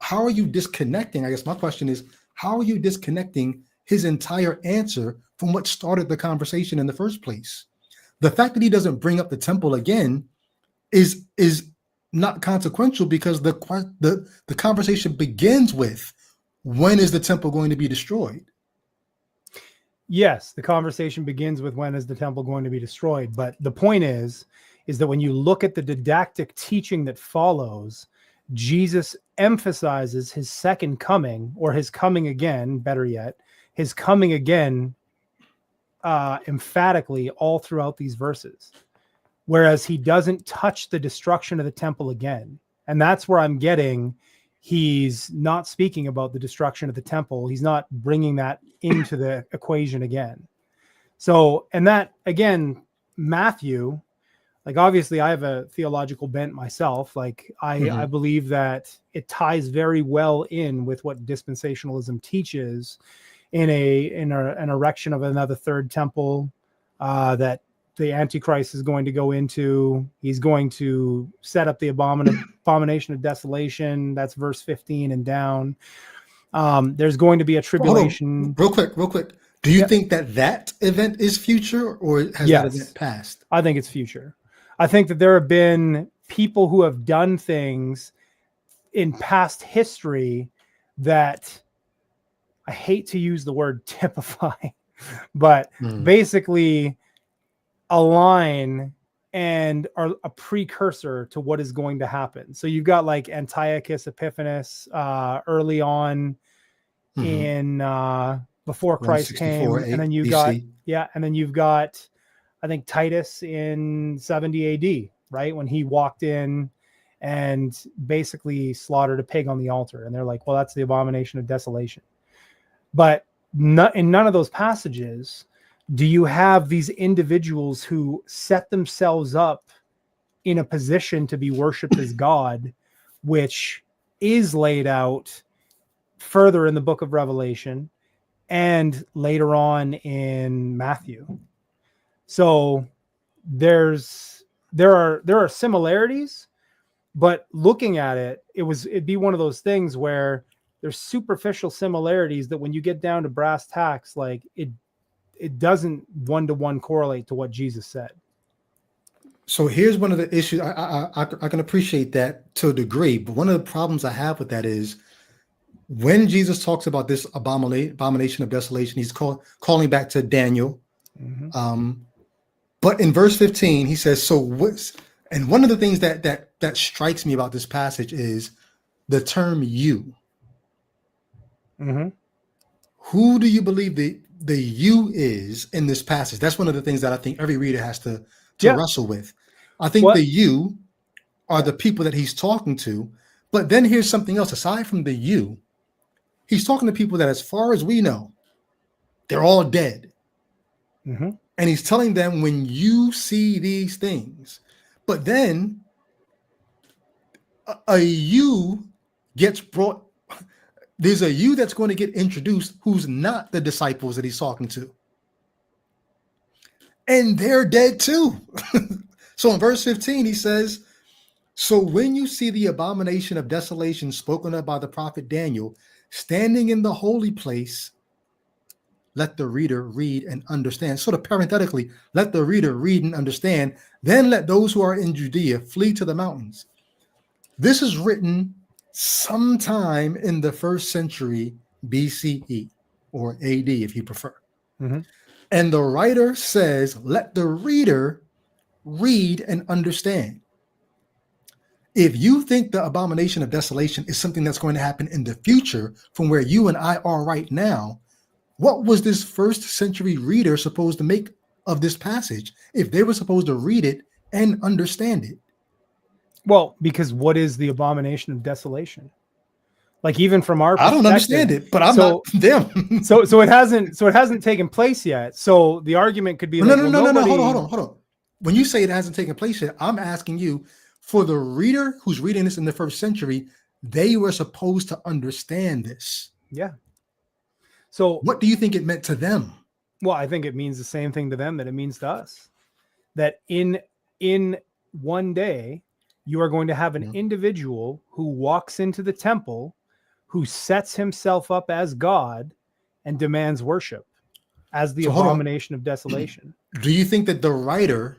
How are you disconnecting? I guess my question is, how are you disconnecting his entire answer from what started the conversation in the first place? The fact that he doesn't bring up the temple again is not consequential, because the conversation begins with, when is the temple going to be destroyed? Yes, the conversation begins with, when is the temple going to be destroyed? But the point is that when you look at the didactic teaching that follows, Jesus emphasizes his second coming, or his coming again, better yet, his coming again emphatically all throughout these verses, whereas he doesn't touch the destruction of the temple again. And that's where I'm getting, he's not speaking about the destruction of the temple. He's not bringing that into the equation again. So, and that, again, Matthew, like, obviously I have a theological bent myself. Like I believe that it ties very well in with what dispensationalism teaches in an erection of another third temple that the Antichrist is going to go into. He's going to set up the abomination of desolation. That's verse 15 and down. There's going to be a tribulation. Real quick. Do you think that event is future, or has that event passed? I think it's future. I think that there have been people who have done things in past history that, I hate to use the word typify, but basically align and are a precursor to what is going to happen. So you've got like Antiochus Epiphanes early on in before Christ 164 came, and then BC. and then you've got I think Titus in 70 AD, right? When he walked in and basically slaughtered a pig on the altar. And they're like, well, that's the abomination of desolation. But in none of those passages do you have these individuals who set themselves up in a position to be worshiped as God, which is laid out further in the book of Revelation and later on in Matthew. So there are similarities, but looking at it, it'd be one of those things where there's superficial similarities that when you get down to brass tacks, like it doesn't one-to-one correlate to what Jesus said. So here's one of the issues. I can appreciate that to a degree, but one of the problems I have with that is when Jesus talks about this abomination of desolation, he's calling back to Daniel. But in verse 15, he says, so what's, and one of the things that strikes me about this passage is the term you. Who do you believe the you is in this passage? That's one of the things that I think every reader has to wrestle with. I think the you are the people that he's talking to, but then here's something else. Aside from the you, he's talking to people that, as far as we know, they're all dead. And he's telling them, when you see these things, but then a you gets brought. There's a you that's going to get introduced who's not the disciples that he's talking to. And they're dead too. So in verse 15, he says, so when you see the abomination of desolation spoken of by the prophet Daniel standing in the holy place, let the reader read and understand. Sort of parenthetically, let the reader read and understand. Then let those who are in Judea flee to the mountains. This is written sometime in the 1st century BCE or AD, if you prefer. And the writer says, let the reader read and understand. If you think the abomination of desolation is something that's going to happen in the future from where you and I are right now, what was this 1st century reader supposed to make of this passage if they were supposed to read it and understand it? Well, because what is the abomination of desolation? Like, even from our perspective, I don't understand it, but I'm not them. so it hasn't taken place yet. So the argument could be no. Hold on. When you say it hasn't taken place yet, I'm asking you, for the reader who's reading this in the 1st century, they were supposed to understand this. Yeah. So what do you think it meant to them? Well, I think it means the same thing to them that it means to us. That in one day, you are going to have an individual who walks into the temple, who sets himself up as God and demands worship as the abomination of desolation. Do you think that the writer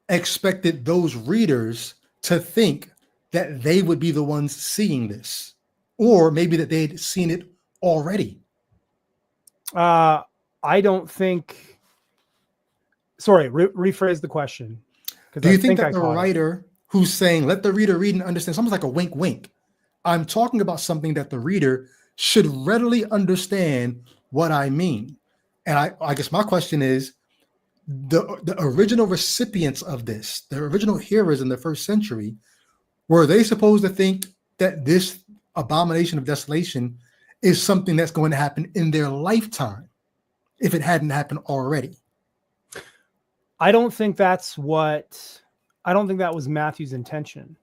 expected those readers to think that they would be the ones seeing this? Or maybe that they'd seen it already? I don't think. Sorry, rephrase the question. Do you think that the writer who's saying, let the reader read and understand, something like a wink, wink? I'm talking about something that the reader should readily understand what I mean. And I guess my question is, the original recipients of this, the original hearers in the 1st century, were they supposed to think that this abomination of desolation is something that's going to happen in their lifetime if it hadn't happened already? I don't think that was Matthew's intention.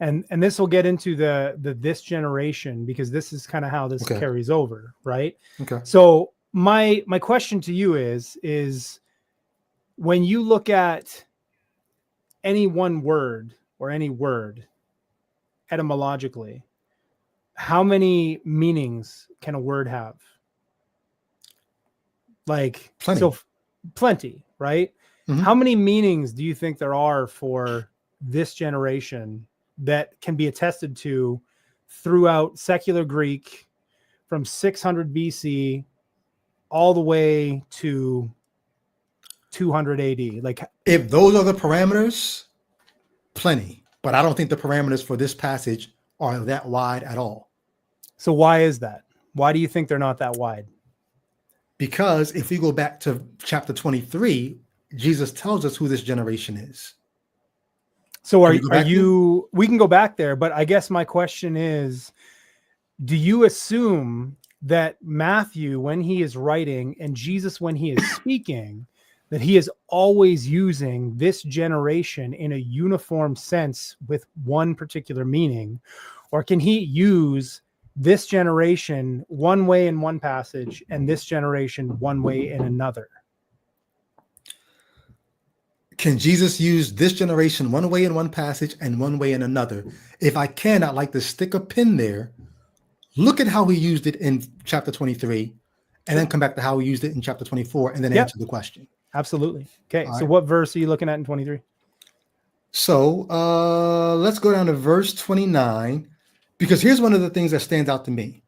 And this will get into the this generation, because this is kind of how this carries over, right? Okay. So my question to you is when you look at any one word or any word etymologically, how many meanings can a word have? Like, plenty. So plenty, right? How many meanings do you think there are for this generation that can be attested to throughout secular Greek from 600 BC all the way to 200 AD? Like, if those are the parameters, plenty. But I don't think the parameters for this passage are that wide at all. so why is that? Why do you think they're not that wide? Because if we go back to chapter 23, Jesus tells us who this generation is. So Can we go back there? we can go back there, but I guess my question is, do you assume that Matthew, when he is writing, and Jesus, when he is speaking, that he is always using this generation in a uniform sense with one particular meaning? Or can he use this generation one way in one passage and this generation one way in another? Can Jesus use this generation one way in one passage and one way in another? If I can, I'd like to stick a pin there. Look at how he used it in chapter 23, and then come back to how he used it in chapter 24, and then answer the question. Absolutely. Okay. All So right. what verse are you looking at in 23? So let's go down to verse 29, because here's one of the things that stands out to me.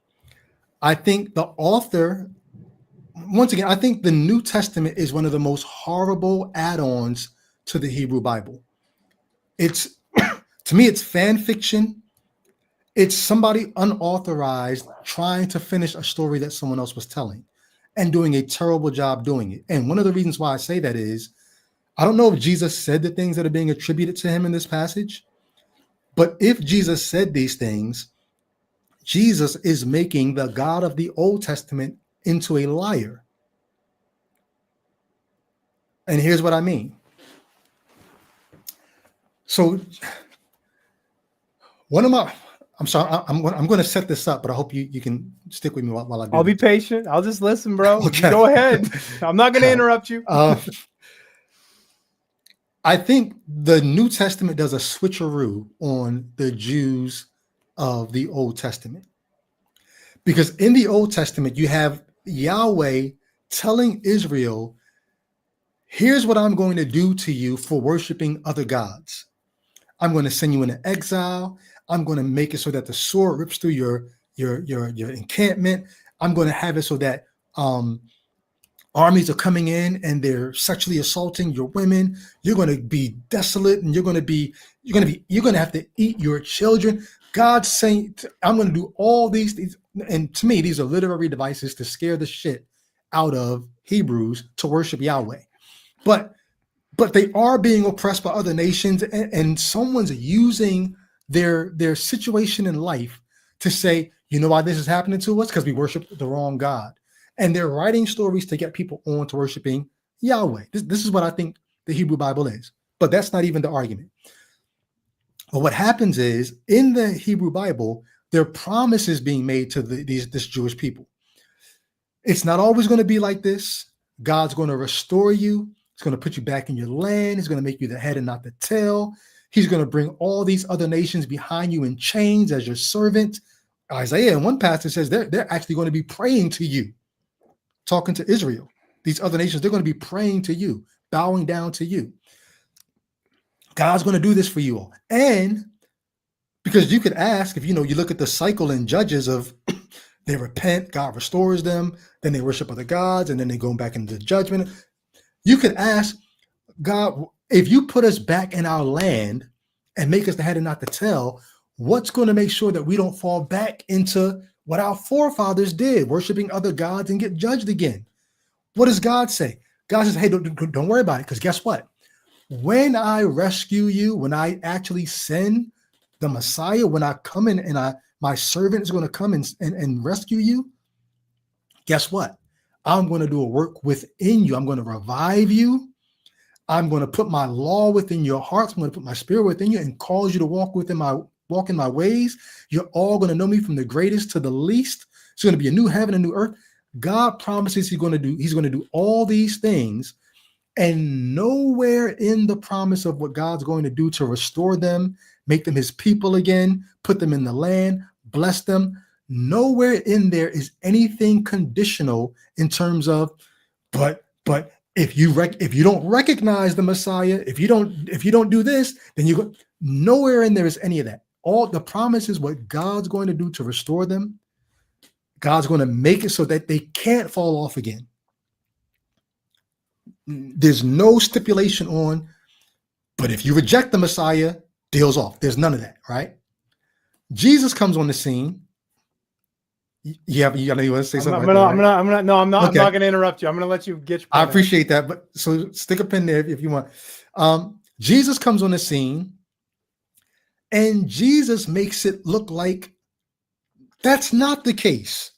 I think the author, once again, I think the New Testament is one of the most horrible add-ons to the Hebrew Bible. It's, to me, it's fan fiction. It's somebody unauthorized trying to finish a story that someone else was telling and doing a terrible job doing it. And one of the reasons why I say that is, I don't know if Jesus said the things that are being attributed to him in this passage, but if Jesus said these things, Jesus is making the God of the Old Testament into a liar. And here's what I mean. So I'm sorry, I'm going to set this up, but I hope you can stick with me while I do. I'll be patient. I'll just listen, bro. Okay. Go ahead. I'm not going to interrupt you. I think the New Testament does a switcheroo on the Jews of the Old Testament. Because in the Old Testament, you have Yahweh telling Israel, here's what I'm going to do to you for worshiping other gods. I'm going to send you into exile. I'm going to make it so that the sword rips through your encampment. I'm going to have it so that armies are coming in and they're sexually assaulting your women. You're going to be desolate, and you're going to have to eat your children. God's saying, I'm going to do all these things. And to me, these are literary devices to scare the shit out of Hebrews to worship Yahweh. But they are being oppressed by other nations, and someone's using their situation in life to say, you know why this is happening to us? Because we worship the wrong God. And they're writing stories to get people on to worshiping Yahweh. This is what I think the Hebrew Bible is. But that's not even the argument. But what happens is, in the Hebrew Bible, there are promises being made to this Jewish people. It's not always going to be like this. God's going to restore you. He's going to put you back in your land. He's going to make you the head and not the tail. He's going to bring all these other nations behind you in chains as your servant. Isaiah in one passage says they're actually going to be praying to you, talking to Israel. These other nations, they're going to be praying to you, bowing down to you. God's going to do this for you all. And because you could ask, if you look at the cycle in Judges of they repent, God restores them, then they worship other gods, and then they go back into judgment. You could ask God, if you put us back in our land and make us the head and not the tail, what's going to make sure that we don't fall back into what our forefathers did, worshiping other gods and get judged again? What does God say? God says, hey, don't worry about it, because guess what? When I rescue you, when I actually send the Messiah, when I come in and my servant is going to come and rescue you, guess what? I'm going to do a work within you. I'm going to revive you. I'm going to put my law within your hearts. I'm going to put my spirit within you and cause you to walk in my ways. You're all going to know me from the greatest to the least. It's going to be a new heaven and new earth. God promises he's going to do all these things, and nowhere in the promise of what God's going to do to restore them, make them his people again, put them in the land, bless them, nowhere in there is anything conditional in terms of, but if you don't recognize the Messiah, if you don't do this, then you go. Nowhere in there is any of that. All the promise is what God's going to do to restore them. God's going to make it so that they can't fall off again. There's no stipulation on, but if you reject the Messiah, deals off. There's none of that, right? Jesus comes on the scene. You want to say something? I'm not Okay. going to interrupt you. I'm going to let you get your point I out. appreciate that, but so stick a pin there if you want. Jesus comes on the scene, and Jesus makes it look like that's not the case.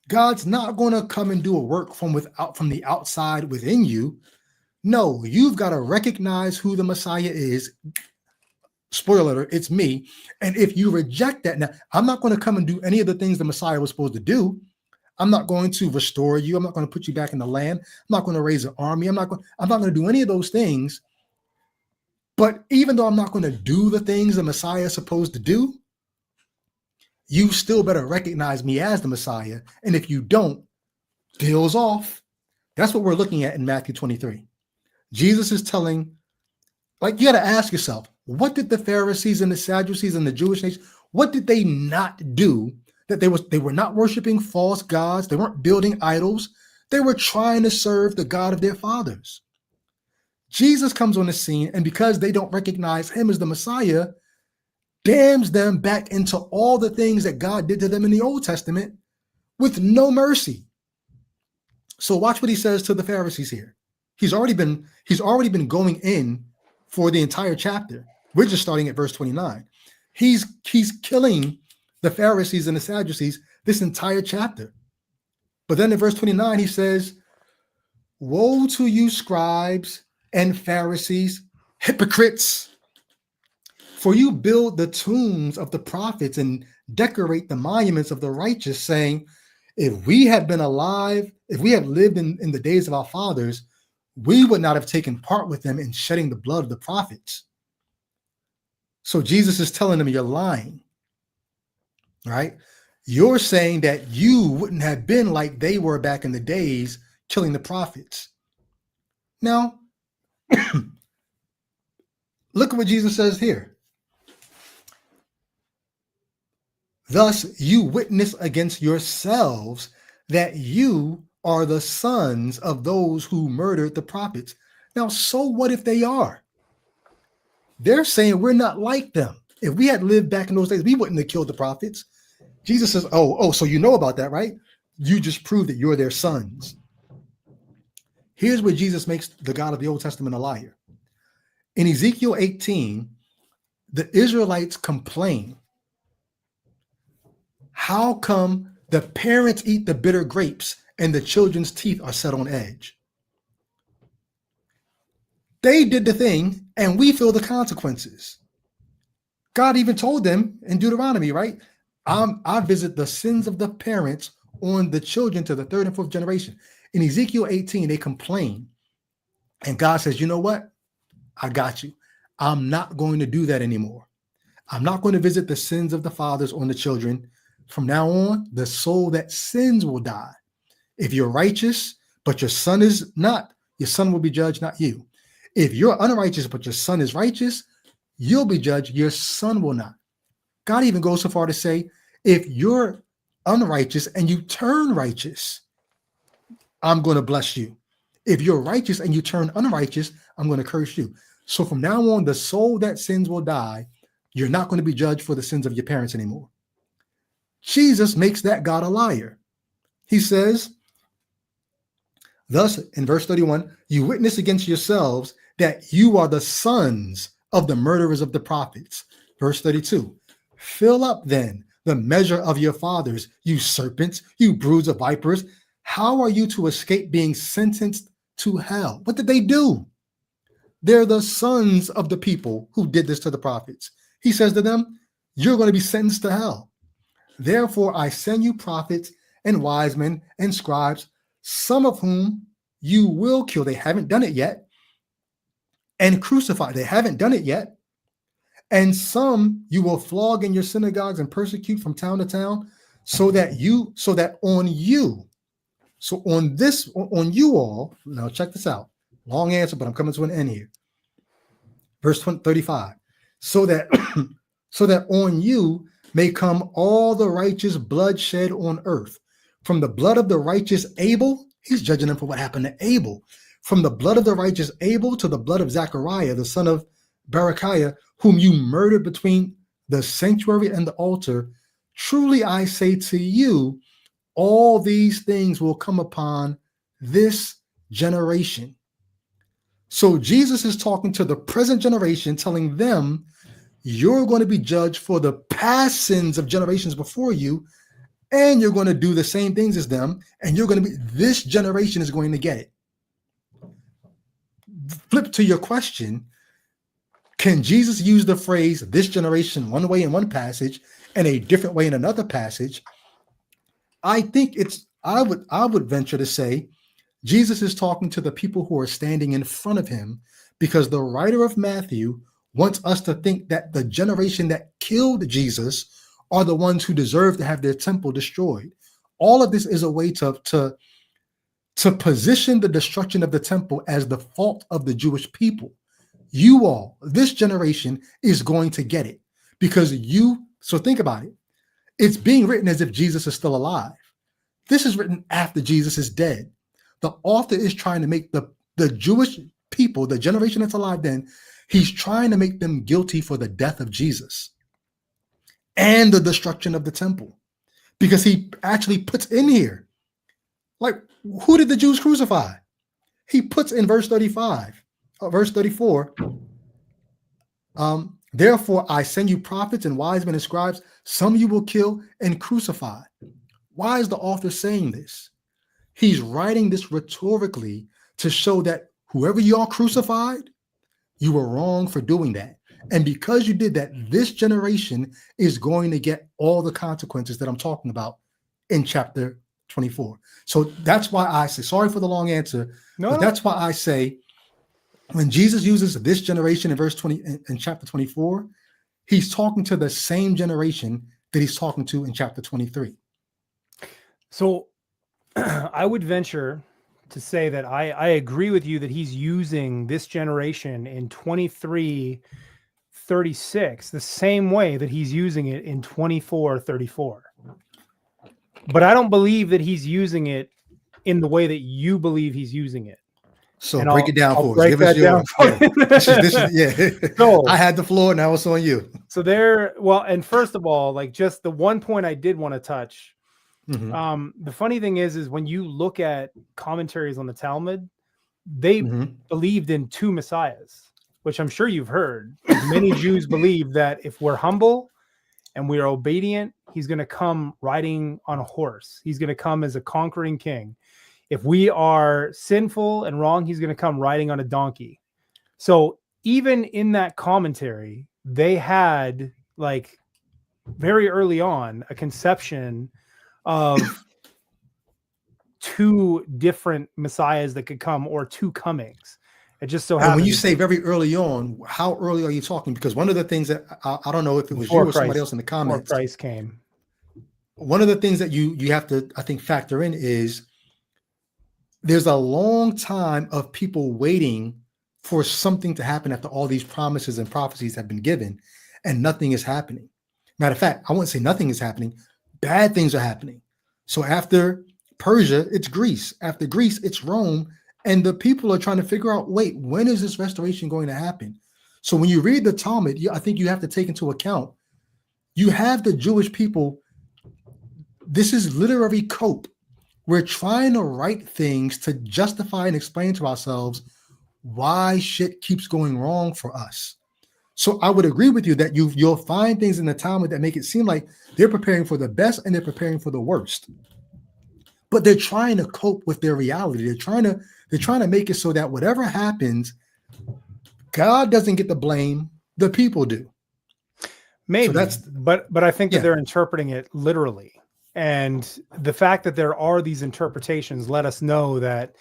God's not going to come and do a work from the outside within you. No, you've got to recognize who the Messiah is. Spoiler alert, it's me. And if you reject that, now I'm not going to come and do any of the things the Messiah was supposed to do. I'm not going to restore you. I'm not going to put you back in the land. I'm not going to raise an army. I'm not going to do any of those things. But even though I'm not going to do the things the Messiah is supposed to do, you still better recognize me as the Messiah. And if you don't, deals off. That's what we're looking at in Matthew 23. Jesus is telling, like, you got to ask yourself, what did the Pharisees and the Sadducees and the Jewish nation, what did they not do? That they were not worshiping false gods. They weren't building idols. They were trying to serve the God of their fathers. Jesus comes on the scene, and because they don't recognize him as the Messiah, damns them back into all the things that God did to them in the Old Testament with no mercy. So watch what he says to the Pharisees here. He's already been going in for the entire chapter. We're just starting at verse 29. He's killing the Pharisees and the Sadducees this entire chapter. But then in verse 29, he says, "Woe to you, scribes and Pharisees, hypocrites! For you build the tombs of the prophets and decorate the monuments of the righteous, saying, if we had been alive, if we had lived in the days of our fathers, we would not have taken part with them in shedding the blood of the prophets." So Jesus is telling them, you're lying, right? You're saying that you wouldn't have been like they were back in the days, killing the prophets. Now, look at what Jesus says here. Thus, you witness against yourselves that you are the sons of those who murdered the prophets. Now, so what if they are? They're saying we're not like them. If we had lived back in those days, we wouldn't have killed the prophets. Jesus says, oh, so you know about that, right? You just proved that you're their sons. Here's where Jesus makes the God of the Old Testament a liar. In Ezekiel 18, the Israelites complain. How come the parents eat the bitter grapes and the children's teeth are set on edge? They did the thing and we feel the consequences. God even told them in Deuteronomy, right? I visit the sins of the parents on the children to the third and fourth generation. In Ezekiel 18, they complain. And God says, you know what? I got you. I'm not going to do that anymore. I'm not going to visit the sins of the fathers on the children. From now on, the soul that sins will die. If you're righteous, but your son is not, your son will be judged, not you. If you're unrighteous, but your son is righteous, you'll be judged, your son will not. God even goes so far to say, if you're unrighteous and you turn righteous, I'm going to bless you. If you're righteous and you turn unrighteous, I'm going to curse you. So from now on, the soul that sins will die. You're not going to be judged for the sins of your parents anymore. Jesus makes that God a liar. He says, thus, in verse 31, you witness against yourselves that you are the sons of the murderers of the prophets. Verse 32, fill up then the measure of your fathers, you serpents, you broods of vipers. How are you to escape being sentenced to hell? What did they do? They're the sons of the people who did this to the prophets. He says to them, you're going to be sentenced to hell. Therefore, I send you prophets and wise men and scribes, some of whom you will kill. They haven't done it yet. And crucify. They haven't done it yet. And some you will flog in your synagogues and persecute from town to town, so that on you all, now check this out. Long answer, but I'm coming to an end here. Verse 35. So that on you may come all the righteous blood shed on earth, from the blood of the righteous Abel, he's judging them for what happened to Abel, from the blood of the righteous Abel to the blood of Zechariah, the son of Berechiah, whom you murdered between the sanctuary and the altar, truly I say to you, all these things will come upon this generation. So Jesus is talking to the present generation, telling them, you're going to be judged for the past sins of generations before you, and you're going to do the same things as them, and this generation is going to get it. Flip to your question, can Jesus use the phrase this generation one way in one passage and a different way in another passage? I think I would venture to say Jesus is talking to the people who are standing in front of him, because the writer of Matthew wants us to think that the generation that killed Jesus are the ones who deserve to have their temple destroyed. All of this is a way to position the destruction of the temple as the fault of the Jewish people. You all, this generation is going to get it because so think about it. It's being written as if Jesus is still alive. This is written after Jesus is dead. The author is trying to make the Jewish people, the generation that's alive then, he's trying to make them guilty for the death of Jesus and the destruction of the temple, because he actually puts in here, like, who did the Jews crucify? He puts in verse 34, therefore I send you prophets and wise men and scribes, some you will kill and crucify. Why is the author saying this? He's writing this rhetorically to show that whoever y'all crucified, you were wrong for doing that. And because you did that, this generation is going to get all the consequences that I'm talking about in chapter 24. So that's why I say, sorry for the long answer, but that's why I say, when Jesus uses this generation in verse 20, in chapter 24, he's talking to the same generation that he's talking to in chapter 23. So I would venture to say that I agree with you that he's using this generation in 23:36 the same way that he's using it in 24:34. But I don't believe that he's using it in the way that you believe he's using it. So and break it down for us. Give us yours. So, I had the floor, now it's on you. So and first of all, like, just the one point I did want to touch. Mm-hmm. The funny thing is when you look at commentaries on the Talmud, they believed in two messiahs, which I'm sure you've heard. Many Jews believe that if we're humble and we are obedient, he's going to come riding on a horse. He's going to come as a conquering king. If we are sinful and wrong, he's going to come riding on a donkey. So even in that commentary, they had, like, very early on a conception of two different messiahs that could come, or two comings. It just so happens. And when you say very early on, how early are you talking? Because one of the things that I don't know if it was you or somebody else in the comments. Before Christ came. One of the things that you have to, I think, factor in is there's a long time of people waiting for something to happen after all these promises and prophecies have been given, and nothing is happening. Matter of fact, I wouldn't say nothing is happening. Bad things are happening. So after Persia, it's Greece. After Greece, it's Rome. And the people are trying to figure out, wait, when is this restoration going to happen? So when you read the Talmud, I think you have to take into account, you have the Jewish people. This is literary cope. We're trying to write things to justify and explain to ourselves why shit keeps going wrong for us. So I would agree with you that you'll find things in the Talmud that make it seem like they're preparing for the best and they're preparing for the worst. But they're trying to cope with their reality. They're trying to make it so that whatever happens, God doesn't get the blame, the people do. Maybe, so but I think that they're interpreting it literally. And the fact that there are these interpretations let us know that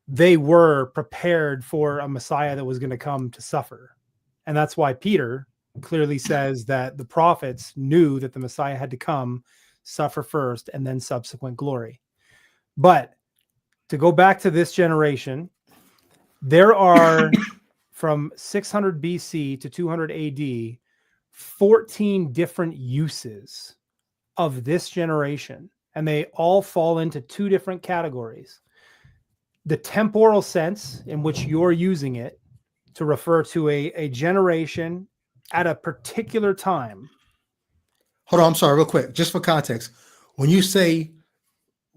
they were prepared for a Messiah that was going to come to suffer. And that's why Peter clearly says that the prophets knew that the Messiah had to come, suffer first, and then subsequent glory. But to go back to this generation, there are from 600 BC to 200 AD, 14 different uses of this generation. And they all fall into two different categories. the temporal sense in which you're using it to refer to a generation at a particular time. Hold on, I'm sorry, real quick, just for context. When you say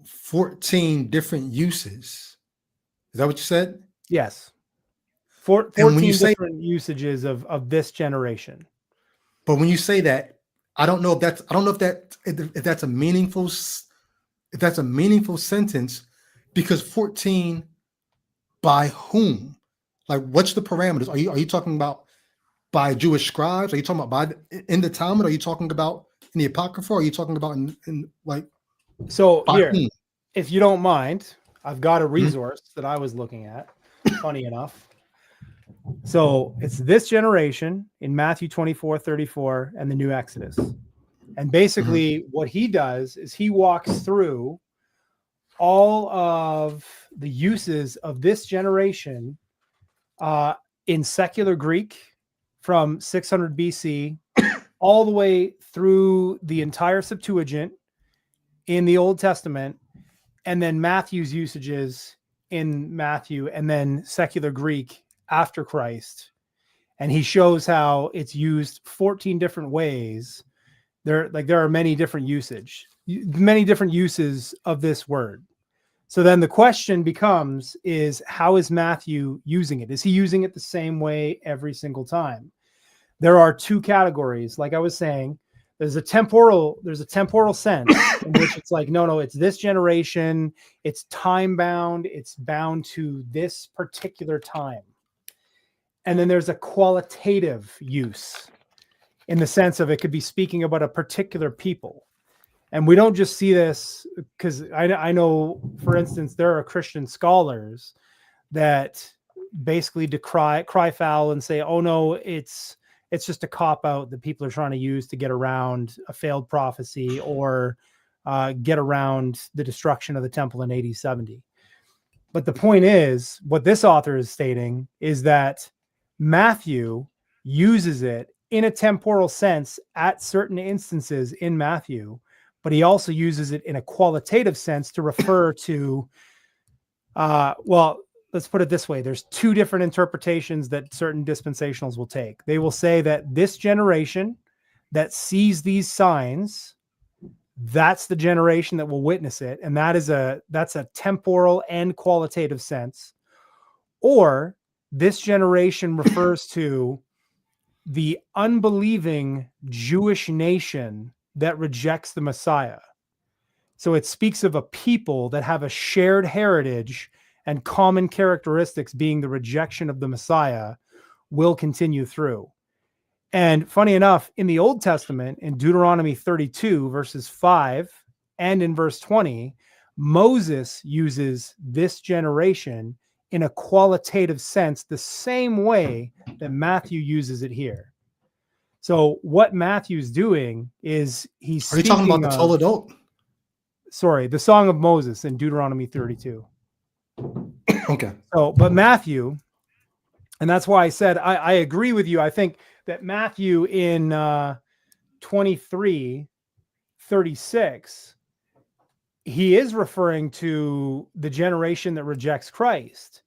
14 different uses, is that what you said? Yes. And when you 14 say, different usages of this generation. but when you say that, I don't know if that's a meaningful sentence, because 14 by whom? Like, what's the parameters? Are you talking about by Jewish scribes? Are you talking about in the Talmud? Are you talking about in the Apocrypha? Are you talking about in like So by here, whom? if you don't mind, I've got a Hmm? resource that I was looking at. Funny enough. So it's this generation in Matthew 24:34 and the New Exodus. And Hmm. basically what he does is he walks through all of the uses of this generation in secular Greek from 600 BC all the way through the entire Septuagint in the Old Testament, and then Matthew's usages in Matthew, and then secular Greek after Christ. And he shows how it's used 14 different ways. There are many different many different uses of this word. So then the question becomes is how is Matthew using it? Is he using it the same way every single time? There are two categories. Like I was saying, there's a temporal sense in which it's like, no, it's this generation, it's time bound, it's bound to this particular time. And then there's a qualitative use in the sense of it could be speaking about a particular people. And we don't just see this because I know, for instance, there are Christian scholars that basically cry foul and say, oh no, it's just a cop out that people are trying to use to get around a failed prophecy or get around the destruction of the temple in AD 70. But the point is, what this author is stating is that Matthew uses it in a temporal sense at certain instances in Matthew, but he also uses it in a qualitative sense to refer to, well, let's put it this way. There's two different interpretations that certain dispensationals will take. They will say that this generation that sees these signs, that's the generation that will witness it. And that's a temporal and qualitative sense. Or this generation refers to the unbelieving Jewish nation that rejects the Messiah. So it speaks of a people that have a shared heritage and common characteristics, being the rejection of the Messiah, will continue through. And funny enough, in the Old Testament, in Deuteronomy 32, verses 5, and in verse 20, Moses uses this generation in a qualitative sense, the same way that Matthew uses it here. So what Matthew's doing is he's Are you talking about speaking the of, Toledot? sorry, the Song of Moses in Deuteronomy 32. Okay. So, but Matthew, and that's why I said I agree with you. I think that Matthew in 23:36, he is referring to the generation that rejects Christ.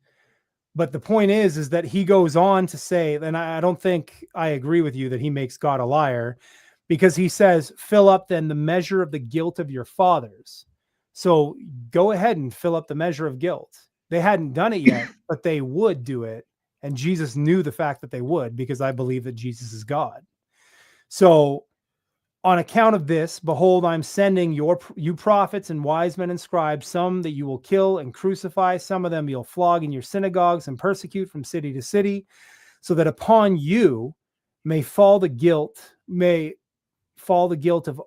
But the point is that he goes on to say, and I don't think I agree with you that he makes God a liar, because he says, fill up then the measure of the guilt of your fathers. So go ahead and fill up the measure of guilt. They hadn't done it yet, but they would do it. And Jesus knew the fact that they would, because I believe that Jesus is God. So on account of this, behold, I'm sending you prophets and wise men and scribes, some that you will kill and crucify, some of them you'll flog in your synagogues and persecute from city to city, so that upon you may fall the guilt of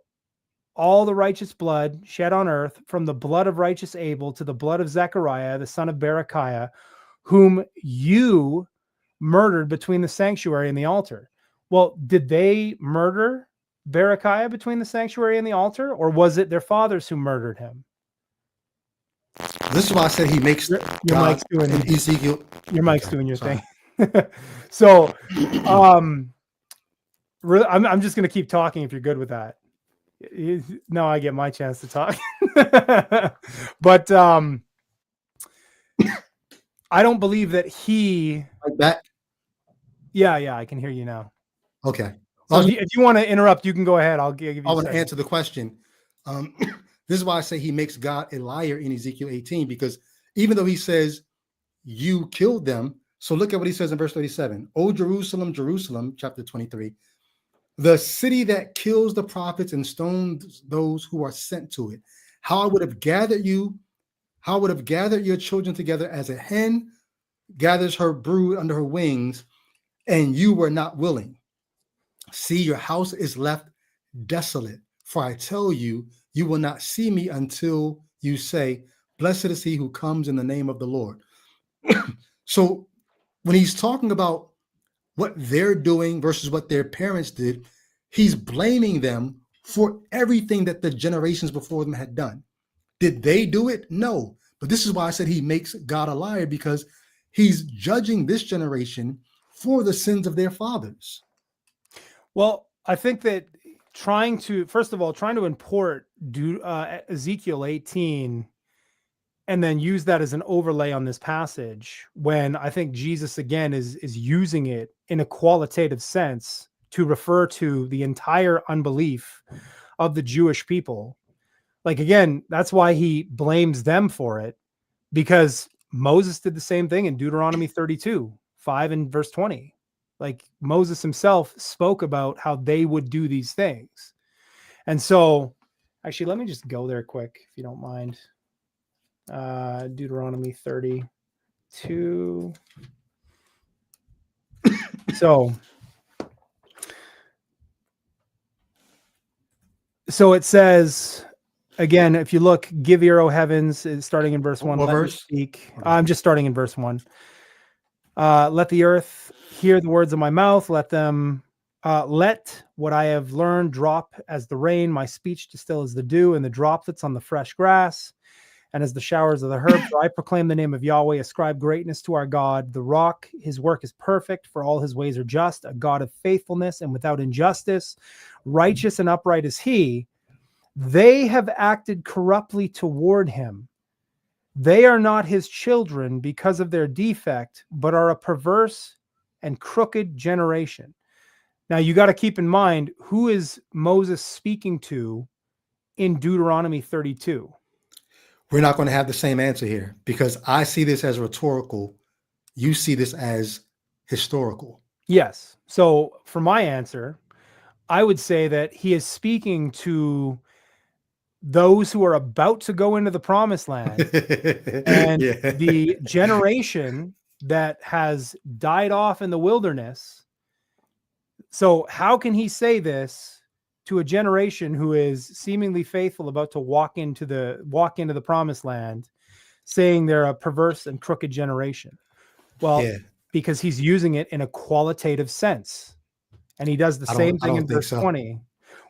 all the righteous blood shed on earth, from the blood of righteous Abel to the blood of Zechariah, the son of Berechiah, whom you murdered between the sanctuary and the altar. Well, did they murder Berechiah between the sanctuary and the altar, or was it their fathers who murdered him? This is why I said he makes Your God mic's doing in Ezekiel. your mic's Okay, doing your sorry. thing. So, really, I'm just going to keep talking if you're good with that. Now I get my chance to talk. But I don't believe that he. Like that? Yeah, I can hear you now. Okay. So if you want to interrupt, you can go ahead. I'll give you. I want to answer the question. This is why I say he makes God a liar in Ezekiel 18, because even though he says you killed them, so look at what he says in verse 37. O Jerusalem, Jerusalem, chapter 23, the city that kills the prophets and stones those who are sent to it. How I would have gathered you, how I would have gathered your children together as a hen gathers her brood under her wings, and you were not willing. See, your house is left desolate. For I tell you, you will not see me until you say, blessed is he who comes in the name of the Lord. So when he's talking about what they're doing versus what their parents did, he's blaming them for everything that the generations before them had done. Did they do it? No. But this is why I said he makes God a liar, because he's judging this generation for the sins of their fathers. Well, I think that trying to import Ezekiel 18 and then use that as an overlay on this passage, when I think Jesus again is using it in a qualitative sense to refer to the entire unbelief of the Jewish people. Like, again, that's why he blames them for it, because Moses did the same thing in Deuteronomy 32, 5 and verse 20. Like, Moses himself spoke about how they would do these things. And so, actually, let me just go there quick, if you don't mind. Deuteronomy 32. So it says, again, if you look, give ear, O heavens, is starting in verse 1. What Let me verse? speak. I'm just starting in verse 1. Let the earth hear the words of my mouth. Let what I have learned drop as the rain, my speech distill as the dew, and the droplets on the fresh grass, and as the showers of the herb. For I proclaim the name of Yahweh, ascribe greatness to our God, the rock. His work is perfect, for all his ways are just, a God of faithfulness and without injustice. Righteous and upright is he. They have acted corruptly toward him. They are not his children because of their defect, but are a perverse and crooked generation. Now, you got to keep in mind, who is Moses speaking to in Deuteronomy 32? We're not going to have the same answer here, because I see this as rhetorical. You see this as historical. Yes. So for my answer, I would say that he is speaking to those who are about to go into the promised land and the generation that has died off in the wilderness. So how can he say this to a generation who is seemingly faithful, about to walk into the promised land, saying they're a perverse and crooked generation? Well, because he's using it in a qualitative sense, and he does the same thing in verse 20.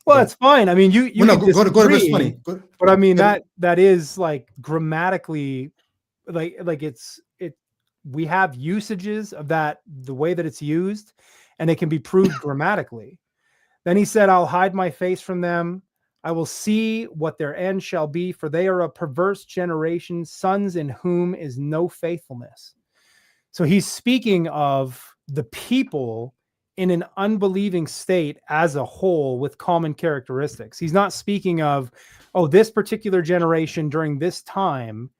Well, it's fine. I mean, you can disagree, go to verse 20. But I mean, that is like grammatically, like we have usages of that, the way that it's used, and it can be proved grammatically. Then he said, I'll hide my face from them. I will see what their end shall be, for they are a perverse generation, sons in whom is no faithfulness. So he's speaking of the people in an unbelieving state as a whole with common characteristics. He's not speaking of, this particular generation during this time.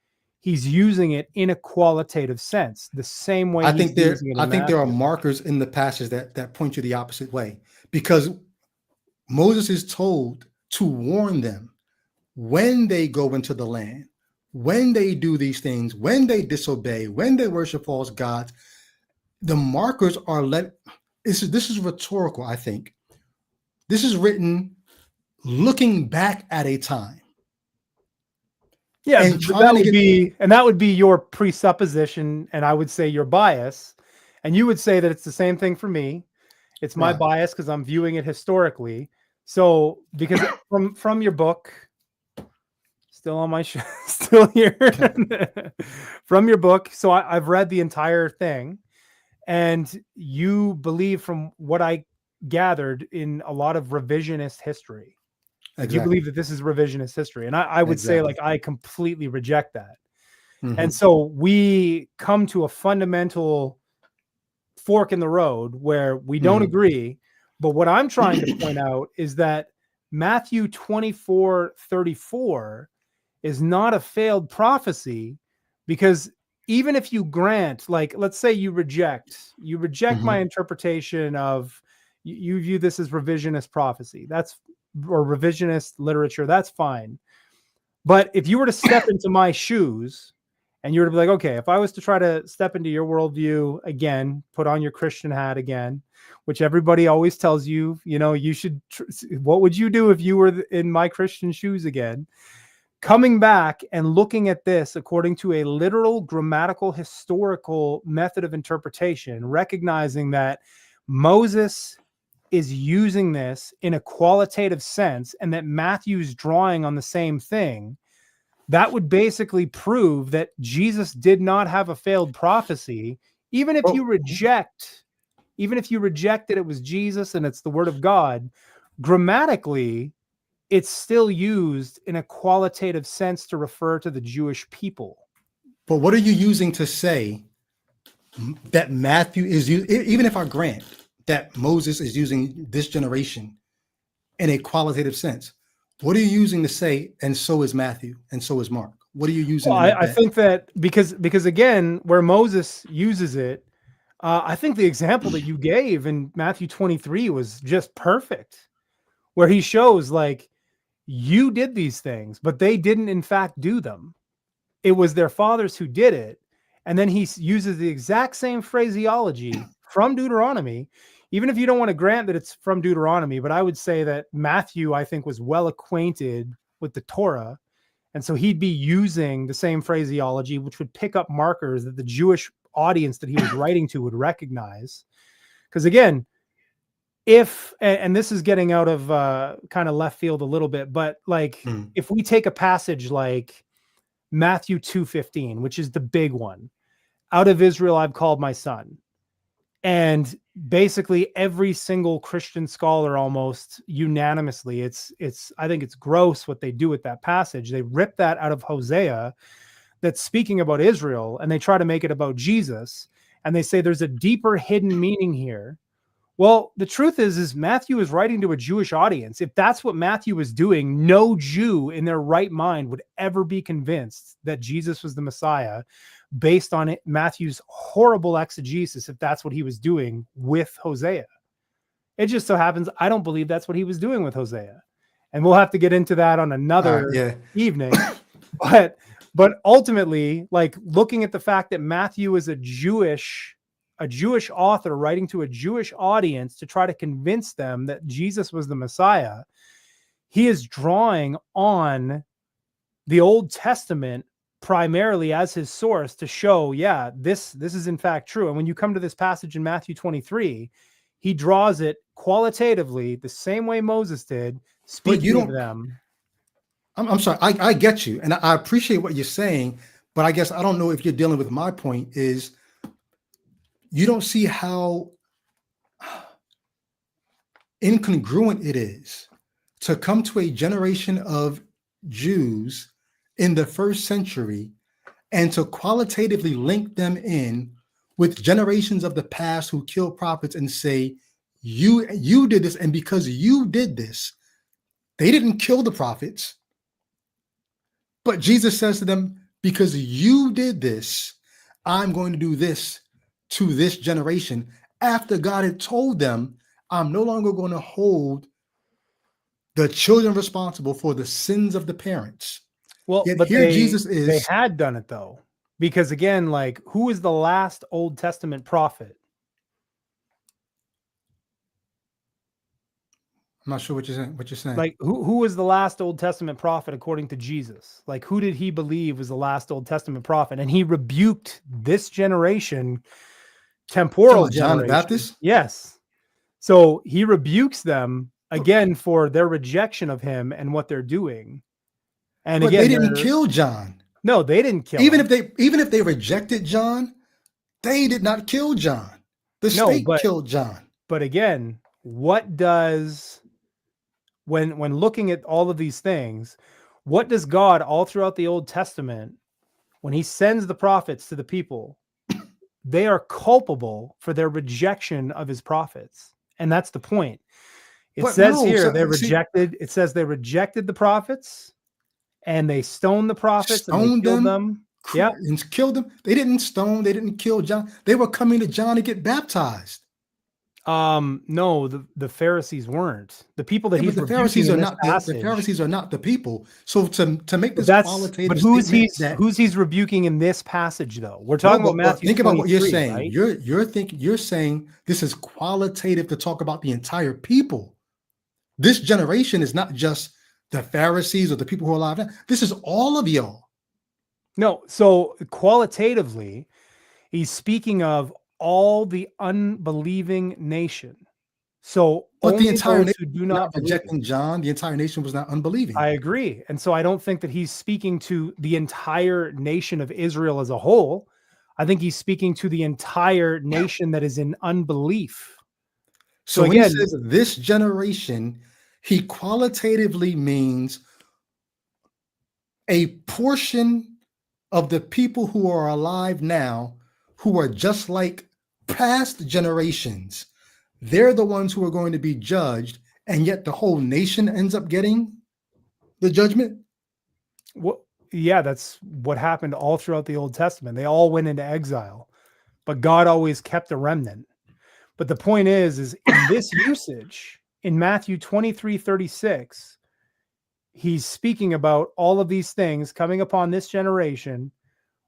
He's using it in a qualitative sense, the same way. I think there are markers in the passage that point you the opposite way, because Moses is told to warn them when they go into the land, when they do these things, when they disobey, when they worship false gods. The markers are this is rhetorical, I think. This is written looking back at a time. Yeah, and that would be your presupposition, and I would say your bias, and you would say that it's the same thing for me. It's my bias because I'm viewing it historically. So, because from your book, still on my still here, from your book. So I've read the entire thing, and you believe, from what I gathered, in a lot of revisionist history. Exactly. You believe that this is revisionist history, and I would say, like, I completely reject that. And so we come to a fundamental fork in the road where we don't agree. But what I'm trying to point out is that Matthew 24:34 is not a failed prophecy, because even if you grant, like, let's say you reject my interpretation of, you view this as revisionist prophecy, or revisionist literature, that's fine. But if you were to step into my shoes and you were to be like, okay, if I was to try to step into your worldview again, put on your Christian hat again, which everybody always tells you, you should, what would you do if you were in my Christian shoes again? Coming back and looking at this according to a literal, grammatical, historical method of interpretation, recognizing that Moses is using this in a qualitative sense and that Matthew's drawing on the same thing, that would basically prove that Jesus did not have a failed prophecy. Even if you reject that it was Jesus and it's the word of God, grammatically, it's still used in a qualitative sense to refer to the Jewish people. But what are you using to say that Matthew is, even if I grant that Moses is using this generation in a qualitative sense, what are you using to say, and so is Matthew, and so is Mark? What are you using? Well, I think that because again, where Moses uses it, I think the example that you gave in Matthew 23 was just perfect, where he shows, like, you did these things, but they didn't in fact do them. It was their fathers who did it. And then he uses the exact same phraseology from Deuteronomy, even if you don't want to grant that it's from Deuteronomy. But I would say that Matthew, I think, was well acquainted with the Torah. And so he'd be using the same phraseology, which would pick up markers that the Jewish audience that he was writing to would recognize. Because again, and this is getting out of kind of left field a little bit, but like, if we take a passage like Matthew 2:15, which is the big one, out of Israel I've called my son, and basically every single Christian scholar almost unanimously, I think it's gross what they do with that passage. They rip that out of Hosea that's speaking about Israel, and they try to make it about Jesus, and they say there's a deeper hidden meaning here. Well, the truth is Matthew is writing to a Jewish audience. If that's what Matthew was doing, no Jew in their right mind would ever be convinced that Jesus was the Messiah based on Matthew's horrible exegesis, if that's what he was doing with Hosea. It just so happens I don't believe that's what he was doing with Hosea. And we'll have to get into that on another evening. But ultimately, like, looking at the fact that Matthew is a Jewish author writing to a Jewish audience to try to convince them that Jesus was the Messiah, he is drawing on the Old Testament primarily as his source to show, yeah, this is in fact true. And when you come to this passage in Matthew 23, he draws it qualitatively the same way Moses did, speaking of them. I'm sorry, I get you, and I appreciate what you're saying, but I guess I don't know if you're dealing with my point is, you don't see how incongruent it is to come to a generation of Jews in the first century and to qualitatively link them in with generations of the past who killed prophets and say, you did this, and because you did this, they didn't kill the prophets. But Jesus says to them, because you did this, I'm going to do this to this generation, after God had told them, I'm no longer going to hold the children responsible for the sins of the parents. Well, yet but here Jesus is. They had done it though, because again, like, who is the last Old Testament prophet? I'm not sure what you're saying. Like, who was the last Old Testament prophet according to Jesus? Like, who did he believe was the last Old Testament prophet? And he rebuked this generation, temporal John the generation. Baptist? Yes. So he rebukes them again for their rejection of him and what they're doing. And but again, they didn't kill John. No, they didn't kill him. Even if they rejected John, they did not kill John. The state killed John. But again, what does, when looking at all of these things, what does God all throughout the Old Testament when he sends the prophets to the people, they are culpable for their rejection of his prophets. And that's the point. It But says no, here so, they see, rejected, it says they rejected the prophets and they stoned the prophets and they stoned killed them them. Yep. and killed them. They didn't stone, they didn't kill John. They were coming to John to get baptized. No, the Pharisees weren't. The people that Yeah, but he's the rebuking Pharisees in are this not the passage. Pharisees are not the people. So to make But this but qualitative statement that who's he's rebuking in this passage though? We're no, talking about but Matthew think about what you're 23, saying. right? You're saying this is qualitative to talk about the entire people. This generation is not just the Pharisees or the people who are alive now. This is all of y'all. No, so qualitatively, he's speaking of all the unbelieving nation. So But the only entire those nation who do was not not believe. rejecting John. The entire nation was not unbelieving. I agree. And so I don't think that he's speaking to the entire nation of Israel as a whole. I think he's speaking to the entire nation that is in unbelief. So So when he again, says this generation, he qualitatively means a portion of the people who are alive now who are just like past generations. They're the ones who are going to be judged, and yet the whole nation ends up getting the judgment. what, yeah, that's what happened all throughout the Old Testament. They all went into exile, but God always kept a remnant. But the point is in this usage in Matthew 23:36, he's speaking about all of these things coming upon this generation,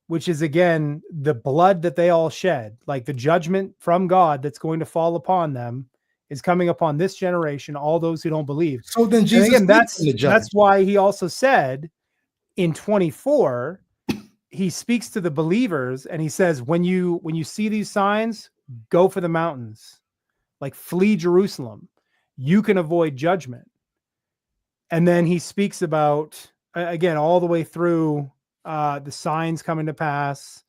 which is again the blood that they all shed, like the judgment from God that's going to fall upon them is coming upon this generation, all those who don't believe. So then And Jesus again, did come to judge. that's why he also said in 24, he speaks to the believers and he says, when you see these signs, go for the mountains, like flee Jerusalem. You can avoid judgment. And then he speaks about, again, all the way through the signs coming to pass.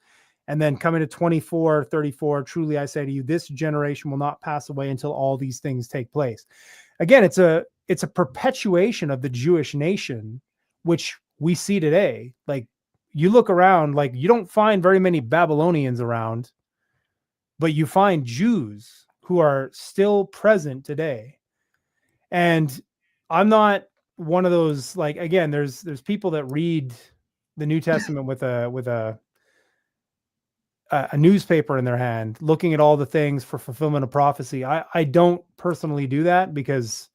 And then coming to 24:34, truly I say to you, this generation will not pass away until all these things take place. Again, it's a perpetuation of the Jewish nation, which we see today. Like you look around, like you don't find very many Babylonians around, but you find Jews who are still present today. And I'm not one of those, like, again, there's people that read the New Testament with a newspaper in their hand, looking at all the things for fulfillment of prophecy. I don't personally do that because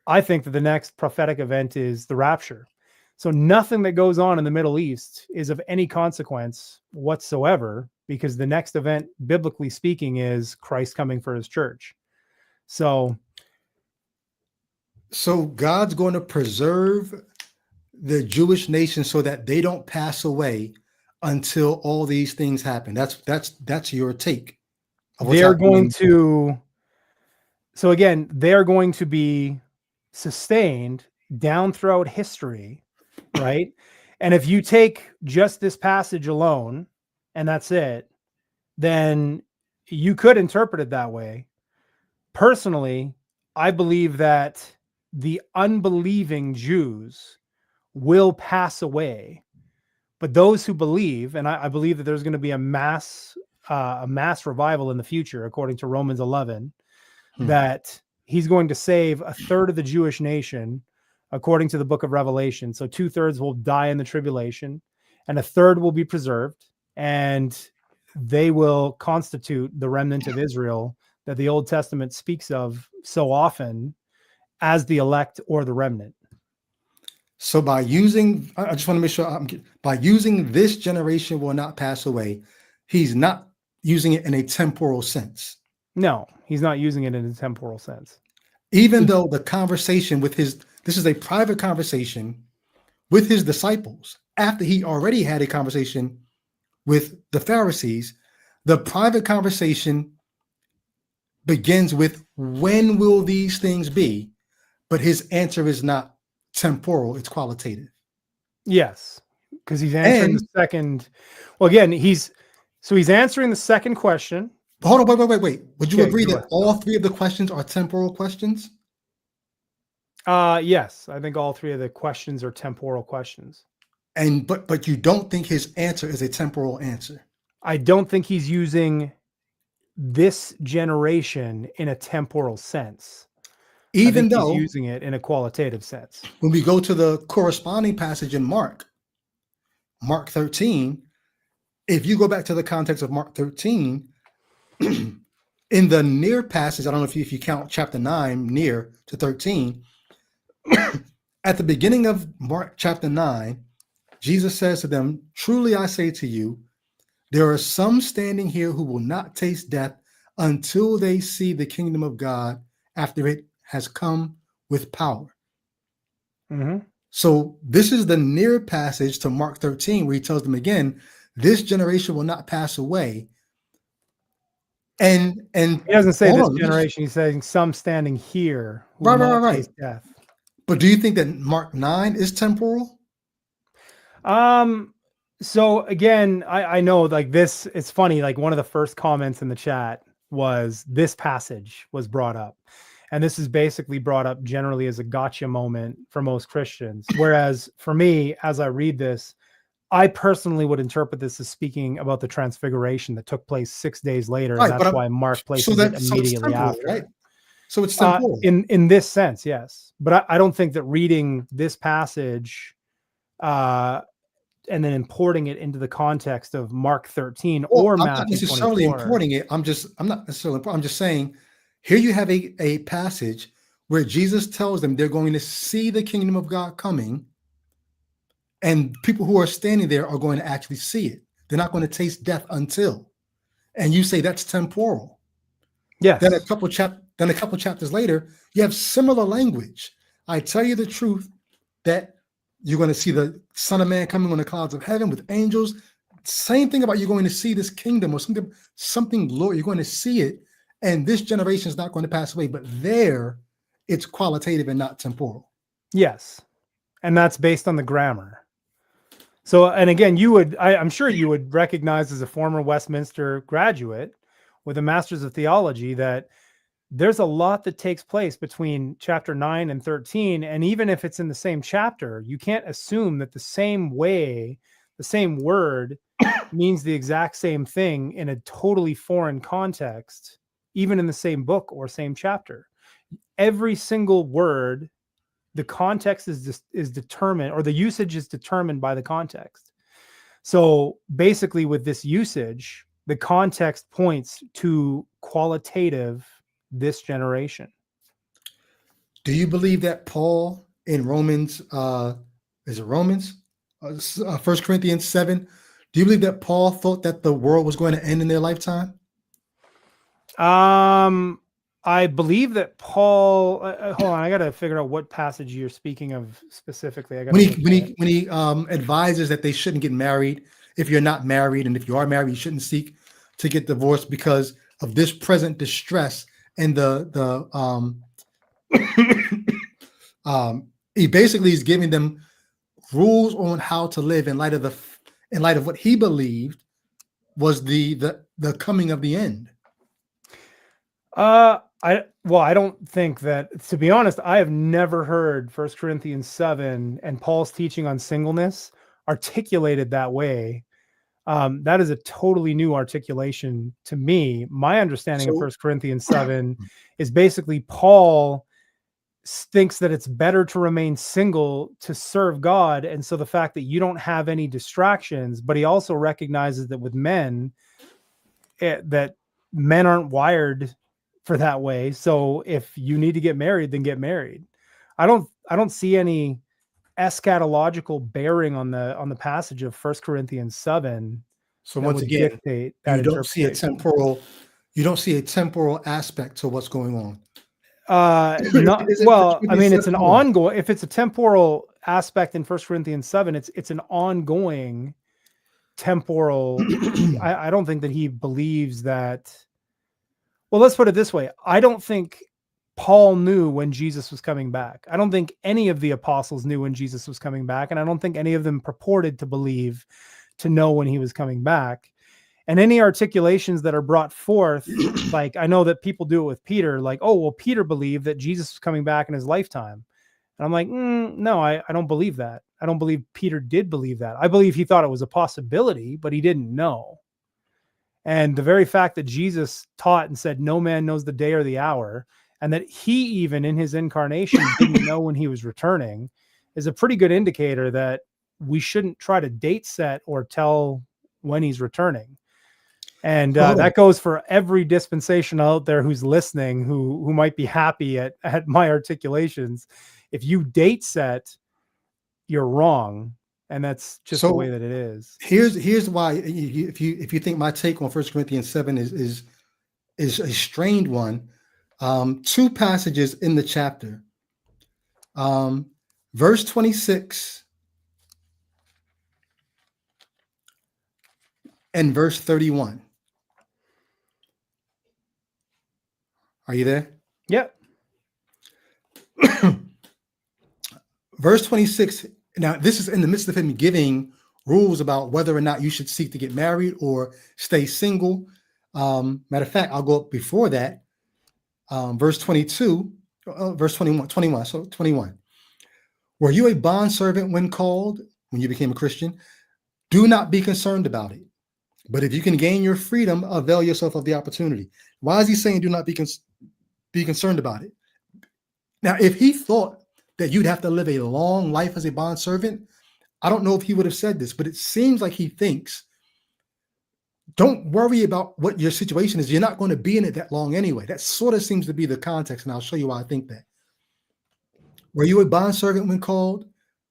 I think that the next prophetic event is the rapture. So nothing that goes on in the Middle East is of any consequence whatsoever, because the next event, biblically speaking, is Christ coming for his church. So God's going to preserve the Jewish nation so that they don't pass away until all these things happen. That's your take of what's they're going happening. to, so again, they're going to be sustained down throughout history, right? And if you take just this passage alone and that's it, then you could interpret it that way. Personally, I believe that the unbelieving Jews will pass away, but those who believe, and I believe that there's going to be a mass revival in the future, according to Romans 11, that he's going to save a third of the Jewish nation, according to the book of Revelation. So 2/3 will die in the tribulation, and a third will be preserved, and they will constitute the remnant of Israel that the Old Testament speaks of so often as the elect or the remnant. So by using, I just want to make sure by using this generation will not pass away, he's not using it in a temporal sense. No, he's not using it in a temporal sense. Even though the conversation with this is a private conversation with his disciples after he already had a conversation with the Pharisees, the private conversation begins with, when will these things be? But his answer is not temporal, it's qualitative. Yes, because he's answering the second. Well, again, he's answering the second question. Hold on, wait. Would you agree that ahead. all three of the questions are temporal questions? Yes, I think all three of the questions are temporal questions. And but you don't think his answer is a temporal answer. I don't think he's using this generation in a temporal sense. I Even think he's though using it in a qualitative sense. when we go to the corresponding passage in Mark 13, if you go back to the context of Mark 13, in the near passage, I don't know if you count chapter 9 near to 13, at the beginning of Mark chapter 9, Jesus says to them, "Truly I say to you, there are some standing here who will not taste death until they see the kingdom of God after it has come with power." Mm-hmm. So this is the near passage to Mark 13, where he tells them again, this generation will not pass away. And He doesn't say hold this on, generation. He's saying some standing here who right, will right, not right, right. taste death. But do you think that Mark 9 is temporal? So again, I know like this, it's funny, like one of the first comments in the chat was this passage was brought up. And this is basically brought up generally as a gotcha moment for most Christians. Whereas for me, as I read this, I personally would interpret this as speaking about the transfiguration that took place 6 days later. And Right, that's why Mark places it so it's immediately temporal, after. right? So it's temporal. In this sense, yes. But I don't think that reading this passage and then importing it into the context of Mark 13 Well, or I'm not Matthew necessarily 24. importing it. I'm not necessarily, I'm just saying, here you have a passage where Jesus tells them they're going to see the kingdom of God coming, and people who are standing there are going to actually see it. They're not going to taste death until. And you say that's temporal. Yes. Then a couple chapters later, you have similar language. I tell you the truth that you're going to see the Son of Man coming on the clouds of heaven with angels. Same thing about you're going to see this kingdom or something glory. You're going to see it, and this generation is not going to pass away. But there, it's qualitative and not temporal. Yes. And that's based on the grammar. So, and again, I'm sure you would recognize as a former Westminster graduate with a master's of theology that there's a lot that takes place between chapter 9 and 13. And even if it's in the same chapter, you can't assume that the same way, the same word means the exact same thing in a totally foreign context, even in the same book or same chapter. Every single word, the context is determined, or the usage is determined by the context. So basically with this usage, the context points to qualitative this generation. Do you believe that Paul in Romans, is it Romans? 1 Corinthians 7, do you believe that Paul thought that the world was going to end in their lifetime? I believe that Paul, hold on, I got to figure out what passage you're speaking of specifically. When he advises that they shouldn't get married if you're not married, and if you are married, you shouldn't seek to get divorced because of this present distress and he basically is giving them rules on how to live in light of what he believed was the coming of the end. I don't think that, to be honest, I have never heard 1 Corinthians 7 and Paul's teaching on singleness articulated that way. That is a totally new articulation to me. My understanding of 1 Corinthians 7 is basically Paul thinks that it's better to remain single to serve God. And so the fact that you don't have any distractions, but he also recognizes that with men, that men aren't wired for that way. So if you need to get married, then get married. I don't see any eschatological bearing on the passage of 1 Corinthians 7. So once again, you don't see a temporal aspect to what's going on. It's an ongoing, if it's a temporal aspect in 1 Corinthians 7, it's an ongoing temporal. I don't think that he believes that. Well, let's put it this way. I don't think Paul knew when Jesus was coming back. I don't think any of the apostles knew when Jesus was coming back. And I don't think any of them purported to believe to know when he was coming back. And any articulations that are brought forth, like I know that people do it with Peter, like, oh, well, Peter believed that Jesus was coming back in his lifetime. And I'm like, no, I don't believe that. I don't believe Peter did believe that. I believe he thought it was a possibility, but he didn't know. And the very fact that Jesus taught and said, no man knows the day or the hour, and that he even in his incarnation didn't know when he was returning, is a pretty good indicator that we shouldn't try to date set or tell when he's returning. And that goes for every dispensation out there who's listening, who might be happy at my articulations. If you date set, you're wrong. And that's just the way that it is. Here's why. If you think my take on 1 Corinthians 7 is a strained one, two passages in the chapter, verse 26 and verse 31. Are you there? Yep. Verse 26. Now, this is in the midst of him giving rules about whether or not you should seek to get married or stay single. Matter of fact, I'll go up before that. Verse 22, verse 21. So 21. Were you a bondservant when called, when you became a Christian? Do not be concerned about it. But if you can gain your freedom, avail yourself of the opportunity. Why is he saying do not be concerned about it? Now, if he thought that you'd have to live a long life as a bondservant, I don't know if he would have said this, but it seems like he thinks, don't worry about what your situation is. You're not going to be in it that long anyway. That sort of seems to be the context, and I'll show you why I think that. Were you a bondservant when called?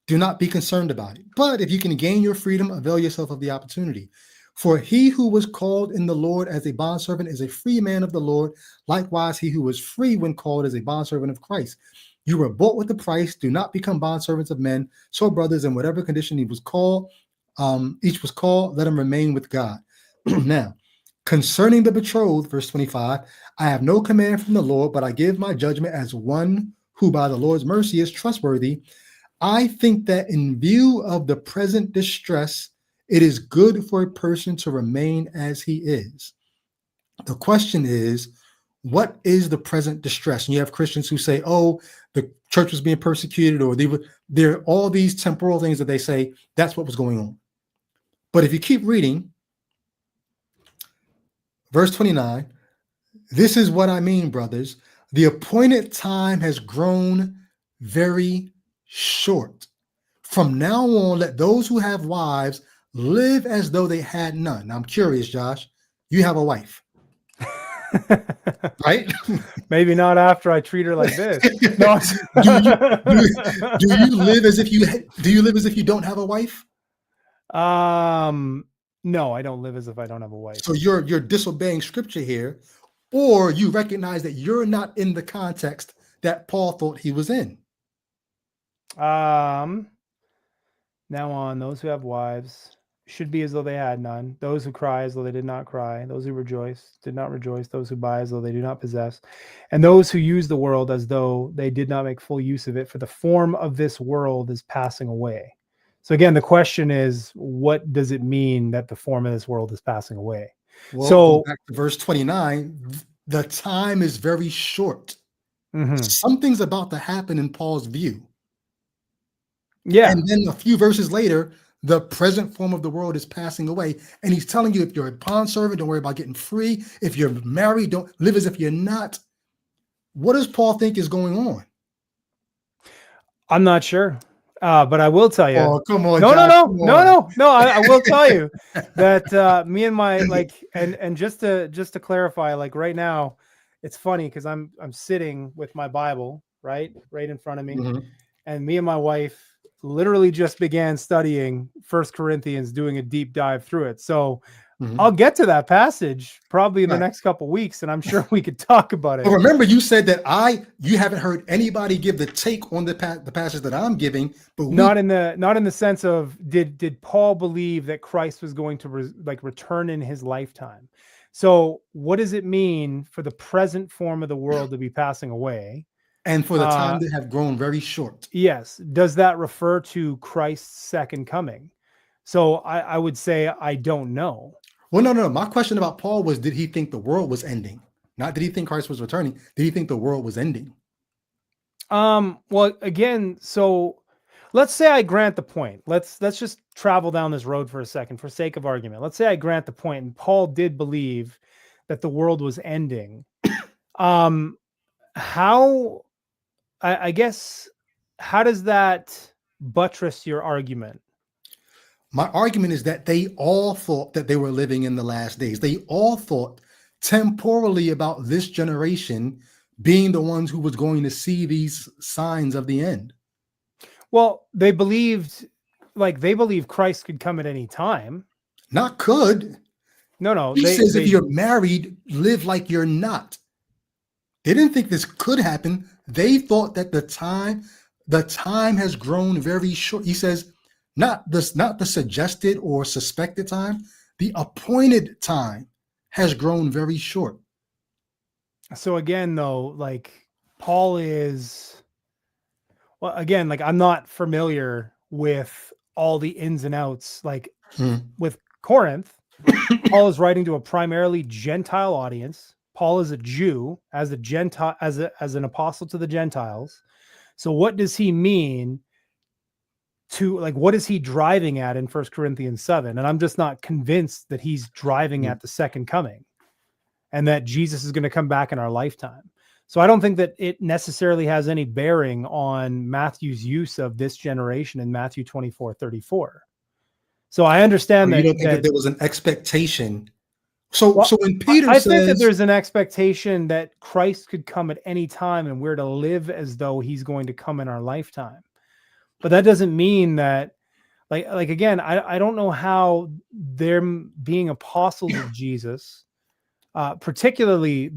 Do not be concerned about it. But if you can gain your freedom, avail yourself of the opportunity. For he who was called in the Lord as a bondservant is a free man of the Lord. Likewise, he who was free when called is a bondservant of Christ. You were bought with a price. Do not become bondservants of men. So, brothers, in whatever condition each was called, let him remain with God. Now, concerning the betrothed, verse 25, I have no command from the Lord, but I give my judgment as one who by the Lord's mercy is trustworthy. I think that in view of the present distress, it is good for a person to remain as he is. The question is, what is the present distress? And you have Christians who say, oh, the church was being persecuted, or there are all these temporal things that they say that's what was going on. But if you keep reading, verse 29, this is what I mean, brothers. The appointed time has grown very short. From now on, let those who have wives live as though they had none. Now, I'm curious, Josh, you have a wife, right? Maybe not after I treat her like this. No. do you live as if you don't have a wife? No, I don't live as if I don't have a wife. So you're disobeying scripture here, or you recognize that you're not in the context that Paul thought he was in. Now on, those who have wives should be as though they had none. Those who cry as though they did not cry. Those who rejoice did not rejoice. Those who buy as though they do not possess. And those who use the world as though they did not make full use of it. For the form of this world is passing away. So again, the question is, what does it mean that the form of this world is passing away? Well, so back to verse 29, the time is very short. Mm-hmm. Something's about to happen in Paul's view. Yeah. And then a few verses later, the present form of the world is passing away. And he's telling you, if you're a bondservant, don't worry about getting free. If you're married, don't live as if you're not. What does Paul think is going on? I'm not sure. But I will tell you. Oh, come on, no, Josh, no. I will tell you that me and my and just to clarify, like right now, it's funny because I'm sitting with my Bible right in front of me, mm-hmm. and me and my wife literally just began studying 1 Corinthians, doing a deep dive through it. So mm-hmm. I'll get to that passage probably in the next couple of weeks, and I'm sure we could talk about it. But remember, you said that you haven't heard anybody give the take on the passage that I'm giving, but not in the sense of did Paul believe that Christ was going to return in his lifetime? So what does it mean for the present form of the world to be passing away? And for the time to have grown very short. Yes. Does that refer to Christ's second coming? So I would say I don't know. Well, no. My question about Paul was, did he think the world was ending? Not did he think Christ was returning? Did he think the world was ending? Well, again, so let's say I grant the point. Let's just travel down this road for a second for sake of argument. Let's say I grant the point and Paul did believe that the world was ending. How, I guess, how does that buttress your argument? My argument is that they all thought that they were living in the last days. They all thought temporally about this generation being the ones who was going to see these signs of the end. Well, they believed Christ could come at any time. Not could. No, He says if you're married, live like you're not. They didn't think this could happen. They thought that the time has grown very short. He says, not the suggested or suspected time, the appointed time has grown very short. So again, though, like Paul is, well, again, like I'm not familiar with all the ins and outs. Like with Corinth, Paul is writing to a primarily Gentile audience. Paul is a Jew, as a Gentile, as an apostle to the Gentiles. So what does he mean to, like, what is he driving at in 1 Corinthians 7? And I'm just not convinced that he's driving at the second coming and that Jesus is going to come back in our lifetime. So I don't think that it necessarily has any bearing on Matthew's use of this generation in Matthew 24:34. So I understand you that. Don't think that there was an expectation. So when Peter I says, think that there's an expectation that Christ could come at any time and we're to live as though he's going to come in our lifetime. But that doesn't mean that, like again, I don't know how them being apostles of Jesus, particularly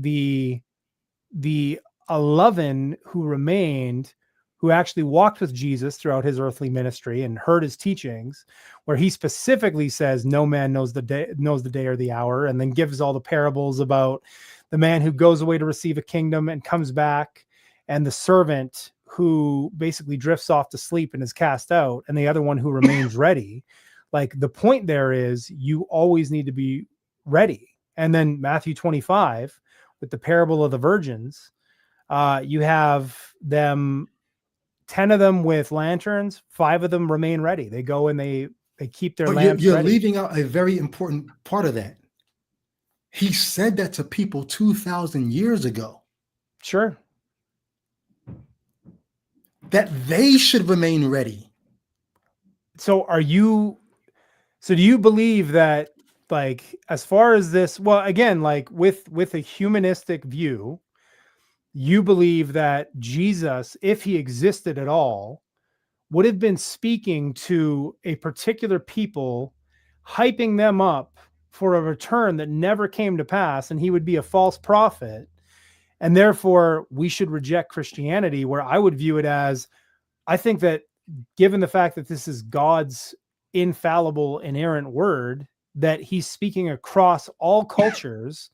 the 11 who remained, who actually walked with Jesus throughout his earthly ministry and heard his teachings, where he specifically says, no man knows the day or the hour, and then gives all the parables about the man who goes away to receive a kingdom and comes back, and the servant who basically drifts off to sleep and is cast out, and the other one who remains ready. Like, the point there is you always need to be ready. And then Matthew 25, with the parable of the virgins, you have them, 10 of them with lanterns, 5 of them remain ready. They go and they keep their lamps you're ready. leaving out a very important part of that. He said that to people 2,000 years ago. Sure. That they should remain ready. So do you believe that, like, as far as this, well, again, like with a humanistic view, you believe that Jesus, if he existed at all, would have been speaking to a particular people, hyping them up for a return that never came to pass, and he would be a false prophet, and therefore we should reject Christianity, where I would view it as, I think that given the fact that this is God's infallible, inerrant word, that he's speaking across all cultures,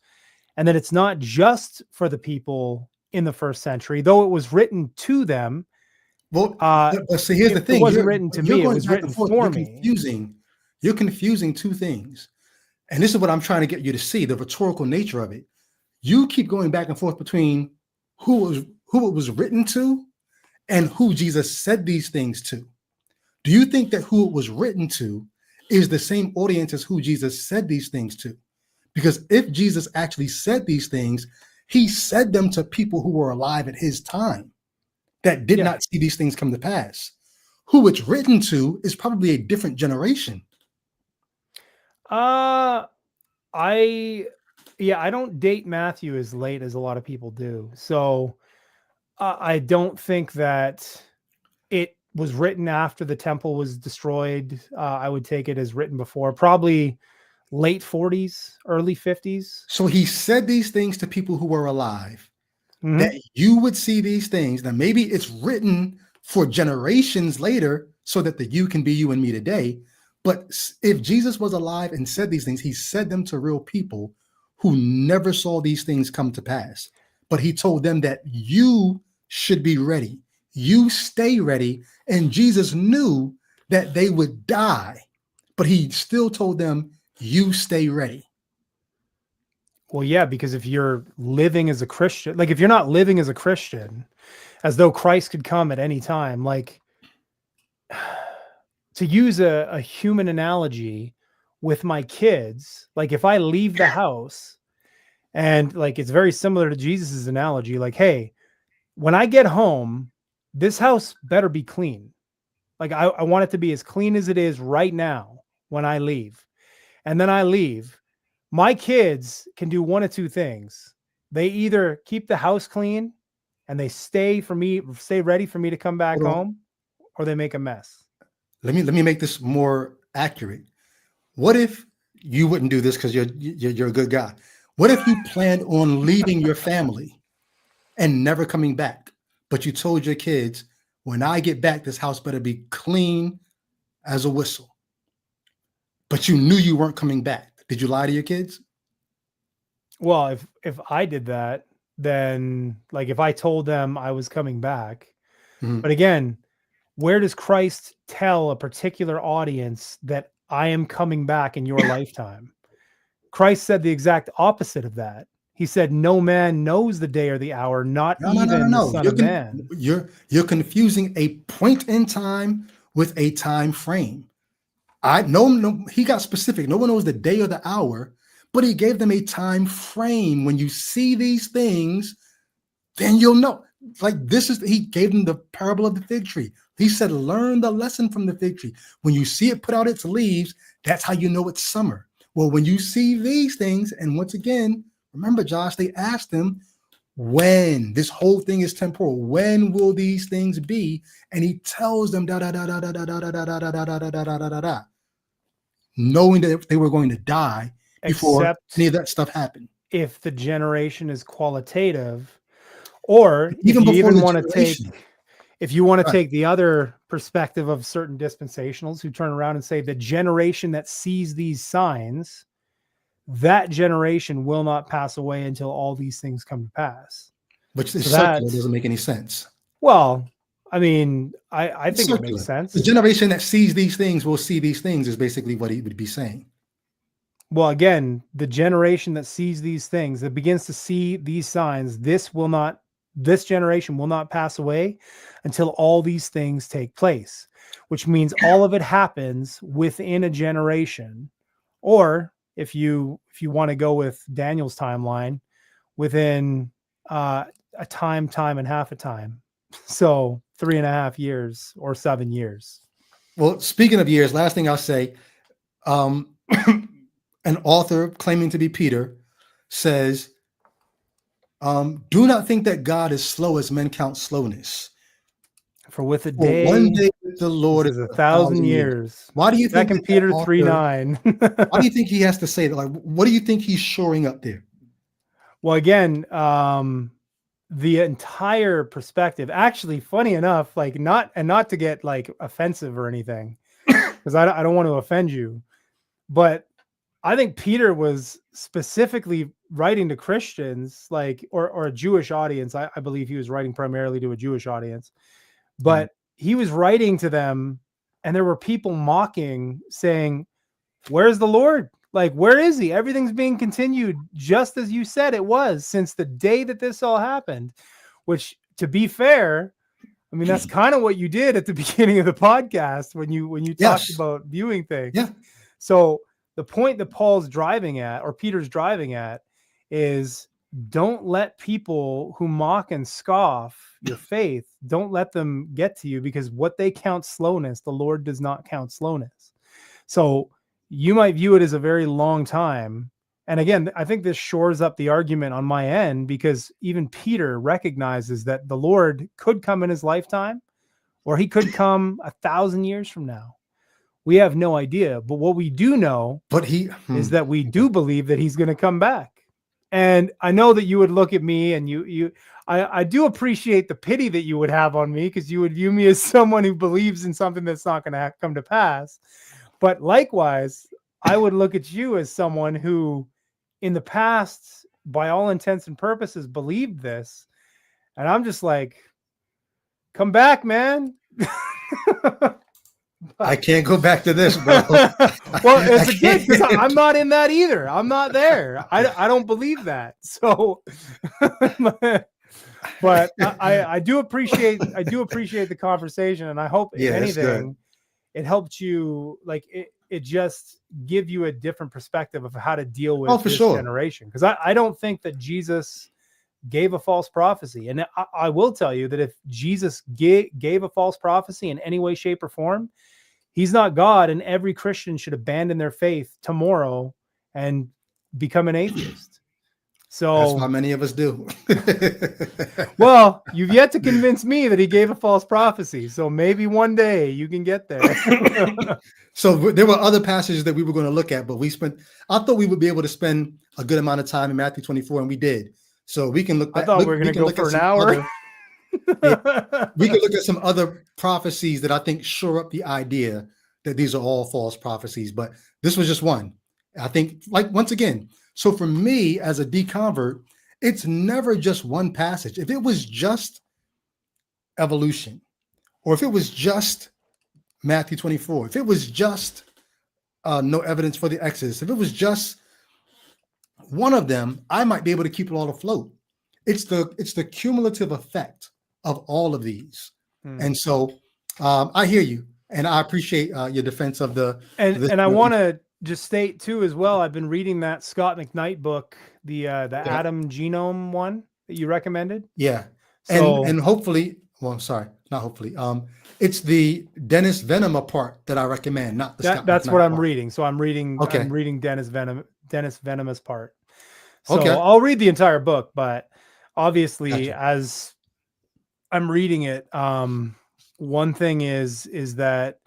and that it's not just for the people in the first century, though it was written to them. Well, see, here's the thing. It wasn't written to me. It was written for me. You're confusing two things. And this is what I'm trying to get you to see, the rhetorical nature of it. You keep going back and forth between who it was written to and who Jesus said these things to. Do you think that who it was written to is the same audience as who Jesus said these things to? Because if Jesus actually said these things, he said them to people who were alive at his time that did not see these things come to pass. Who it's written to is probably a different generation. I don't date Matthew as late as a lot of people do. So I don't think that it was written after the temple was destroyed. I would take it as written before, probably late 40s, early 50s. So he said these things to people who were alive, that you would see these things. Now, maybe it's written for generations later so that the you can be you and me today. But if Jesus was alive and said these things, he said them to real people who never saw these things come to pass. But he told them that you should be ready. You stay ready. And Jesus knew that they would die, but he still told them, you stay ready. Well, yeah, because if you're living as a Christian, like if you're not living as a Christian, as though Christ could come at any time, like to use a human analogy with my kids, like if I leave the house and like it's very similar to Jesus's analogy, like, hey, when I get home, this house better be clean. Like I want it to be as clean as it is right now when I leave. And then I leave. My kids can do one of two things. They either keep the house clean and they stay ready for me to come back home, or they make a mess. Let me make this more accurate. What if you wouldn't do this because you're a good guy? What if you planned on leaving your family and never coming back, but you told your kids, when I get back, this house better be clean as a whistle, but you knew you weren't coming back? Did you lie to your kids? Well, if I did that, then like if I told them I was coming back, but again, where does Christ tell a particular audience that I am coming back in your lifetime? Christ said the exact opposite of that. He said, no man knows the day or the hour, not even the Son of Man. You're confusing a point in time with a time frame. No, he got specific. No one knows the day or the hour, but he gave them a time frame. When you see these things, then you'll know. Like he gave them the parable of the fig tree. He said, learn the lesson from the fig tree. When you see it put out its leaves, that's how you know it's summer. Well, when you see these things, and once again, remember, Josh, they asked him, when? This whole thing is temporal. When will these things be? And he tells them, da da da da da da da da da da da da da da da da, knowing that they were going to die before any of that stuff happened. If the generation is qualitative, or if you even want to take, if you want to take the other perspective of certain dispensationals who turn around and say the generation that sees these signs, that generation will not pass away until all these things come to pass. Which is circular, doesn't make any sense. Well, I mean, I think it makes sense. The generation that sees these things will see these things is basically what he would be saying. Well, again, the generation that sees these things, that begins to see these signs, this generation will not pass away until all these things take place, which means all of it happens within a generation. Or if you want to go with Daniel's timeline, within a time and half a time. So 3.5 years or 7 years. Well, speaking of years, last thing I'll say, an author claiming to be Peter says, do not think that God is slow as men count slowness. For with a day, one day with the Lord is 1,000 years. Why do you think 2 Peter 3:9? Why do you think he has to say that? Like, what do you think he's shoring up there? Well, again, the entire perspective, actually, funny enough, like not to get like offensive or anything, because I don't want to offend you, but I think Peter was specifically writing to Christians, like, or a Jewish audience. I believe he was writing primarily to a Jewish audience, but he was writing to them, and there were people mocking, saying, where's the Lord? Like, where is he? Everything's being continued just as you said it was since the day that this all happened, which, to be fair, I mean, that's kind of what you did at the beginning of the podcast when you talked about viewing things. Yeah. So the point that Paul's driving at, or Peter's driving at, is don't let people who mock and scoff your faith, don't let them get to you, because what they count slowness, the Lord does not count slowness. So you might view it as a very long time. And again, I think this shores up the argument on my end, because even Peter recognizes that the Lord could come in his lifetime, or he could come 1,000 years from now. We have no idea. But what we do know is that we do believe that he's going to come back. And I know that you would look at me and I do appreciate the pity that you would have on me, because you would view me as someone who believes in something that's not going to come to pass. But likewise, I would look at you as someone who in the past, by all intents and purposes, believed this. And I'm just like, come back, man. I can't go back to this, bro. Well, it's a good, because I'm not in that either. I'm not there. I don't believe that. So, but I do appreciate the conversation, and I hope, if anything, it helped you, like it just give you a different perspective of how to deal with for this sure. generation. Because I don't think that Jesus gave a false prophecy. And I will tell you that if Jesus gave a false prophecy in any way, shape, or form, he's not God, and every Christian should abandon their faith tomorrow and become an atheist. So that's why many of us do. well, you've yet to convince me that he gave a false prophecy. So maybe one day you can get there. So there were other passages that we were going to look at, but I thought we would be able to spend a good amount of time in Matthew 24, and we did. So we can look back. I thought we were going to go for an hour. We can look at some other prophecies that I think shore up the idea that these are all false prophecies, but this was just one. I think, like, once again, so for me as a deconvert, it's never just one passage. If it was just evolution, or if it was just Matthew 24, if it was just no evidence for the Exodus, if it was just one of them, I might be able to keep it all afloat. It's the cumulative effect of all of these. And so I hear you, and I appreciate your defense of and I want to just state too as well, I've been reading that Scott McKnight book, the Adam Genome one that you recommended. Yeah. So, and hopefully, well, I'm sorry, not hopefully. It's the Dennis Venema part that I recommend, not the Scott that's McKnight what I'm part. reading. So I'm reading Dennis Venema's part. So okay. I'll read the entire book, but obviously as I'm reading it, one thing is that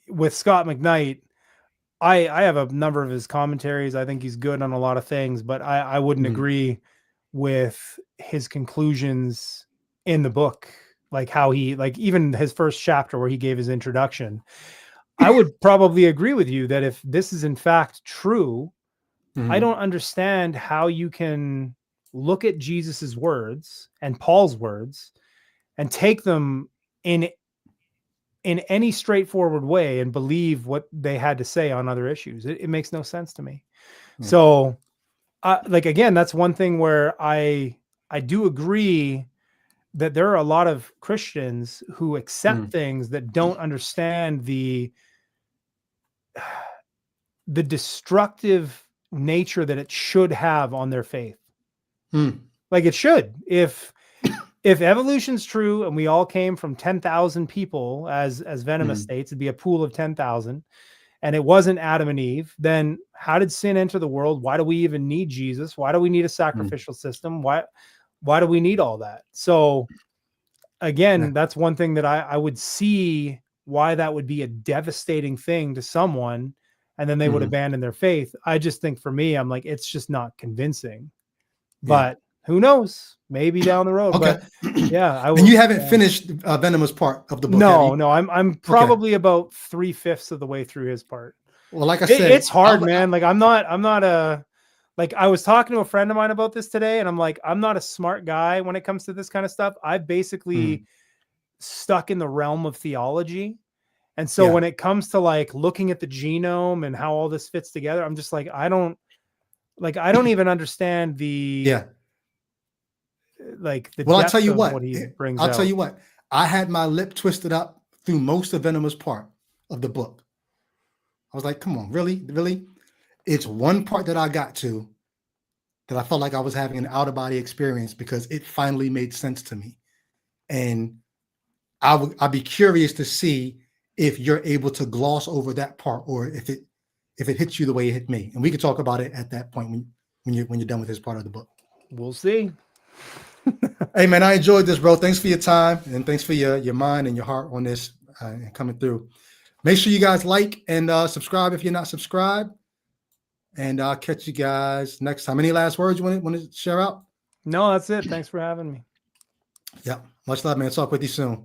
with Scott McKnight, I have a number of his commentaries. I think he's good on a lot of things, but I wouldn't agree with his conclusions in the book, like how he, like even his first chapter where he gave his introduction. I would probably agree with you that if this is in fact true, I don't understand how you can look at Jesus's words and Paul's words and take them in any straightforward way and believe what they had to say on other issues. It makes no sense to me. So like, again, that's one thing where I do agree that there are a lot of Christians who accept things that don't understand the destructive nature that it should have on their faith. Like it should. If evolution's true and we all came from 10,000 people, as Venema states, it'd be a pool of 10,000, and it wasn't Adam and Eve, then how did sin enter the world? Why do we even need Jesus? Why do we need a sacrificial system? Why do we need all that? So again, that's one thing that I would see why that would be a devastating thing to someone, and then they would abandon their faith. I just think for me, I'm like, it's just not convincing. But who knows? Maybe down the road. Okay. But yeah, I would. And you haven't finished Venema's part of the book? No, I'm probably about 3/5 of the way through his part. Well, like I said, it's hard, man. Like I'm not a, like I was talking to a friend of mine about this today, and I'm like, I'm not a smart guy when it comes to this kind of stuff. I've basically stuck in the realm of theology. And so when it comes to like looking at the genome and how all this fits together, I'm just like, I don't even understand the like the well, I'll tell you what, he brings I'll out. tell you what, I had my lip twisted up through most of Venema's part of the book. I was like, come on, really? It's one part that I got to that I felt like I was having an out-of-body experience because it finally made sense to me. And I'd be curious to see if you're able to gloss over that part, or if it hits you the way it hit me. And we could talk about it at that point when you're done with this part of the book. We'll see. Hey man, I enjoyed this, bro. Thanks for your time, and thanks for your mind and your heart on this and coming through. Make sure you guys like and subscribe if you're not subscribed. And I'll catch you guys next time. Any last words you want to share out? No, that's it. Thanks for having me. Yeah. Much love, man. Talk with you soon.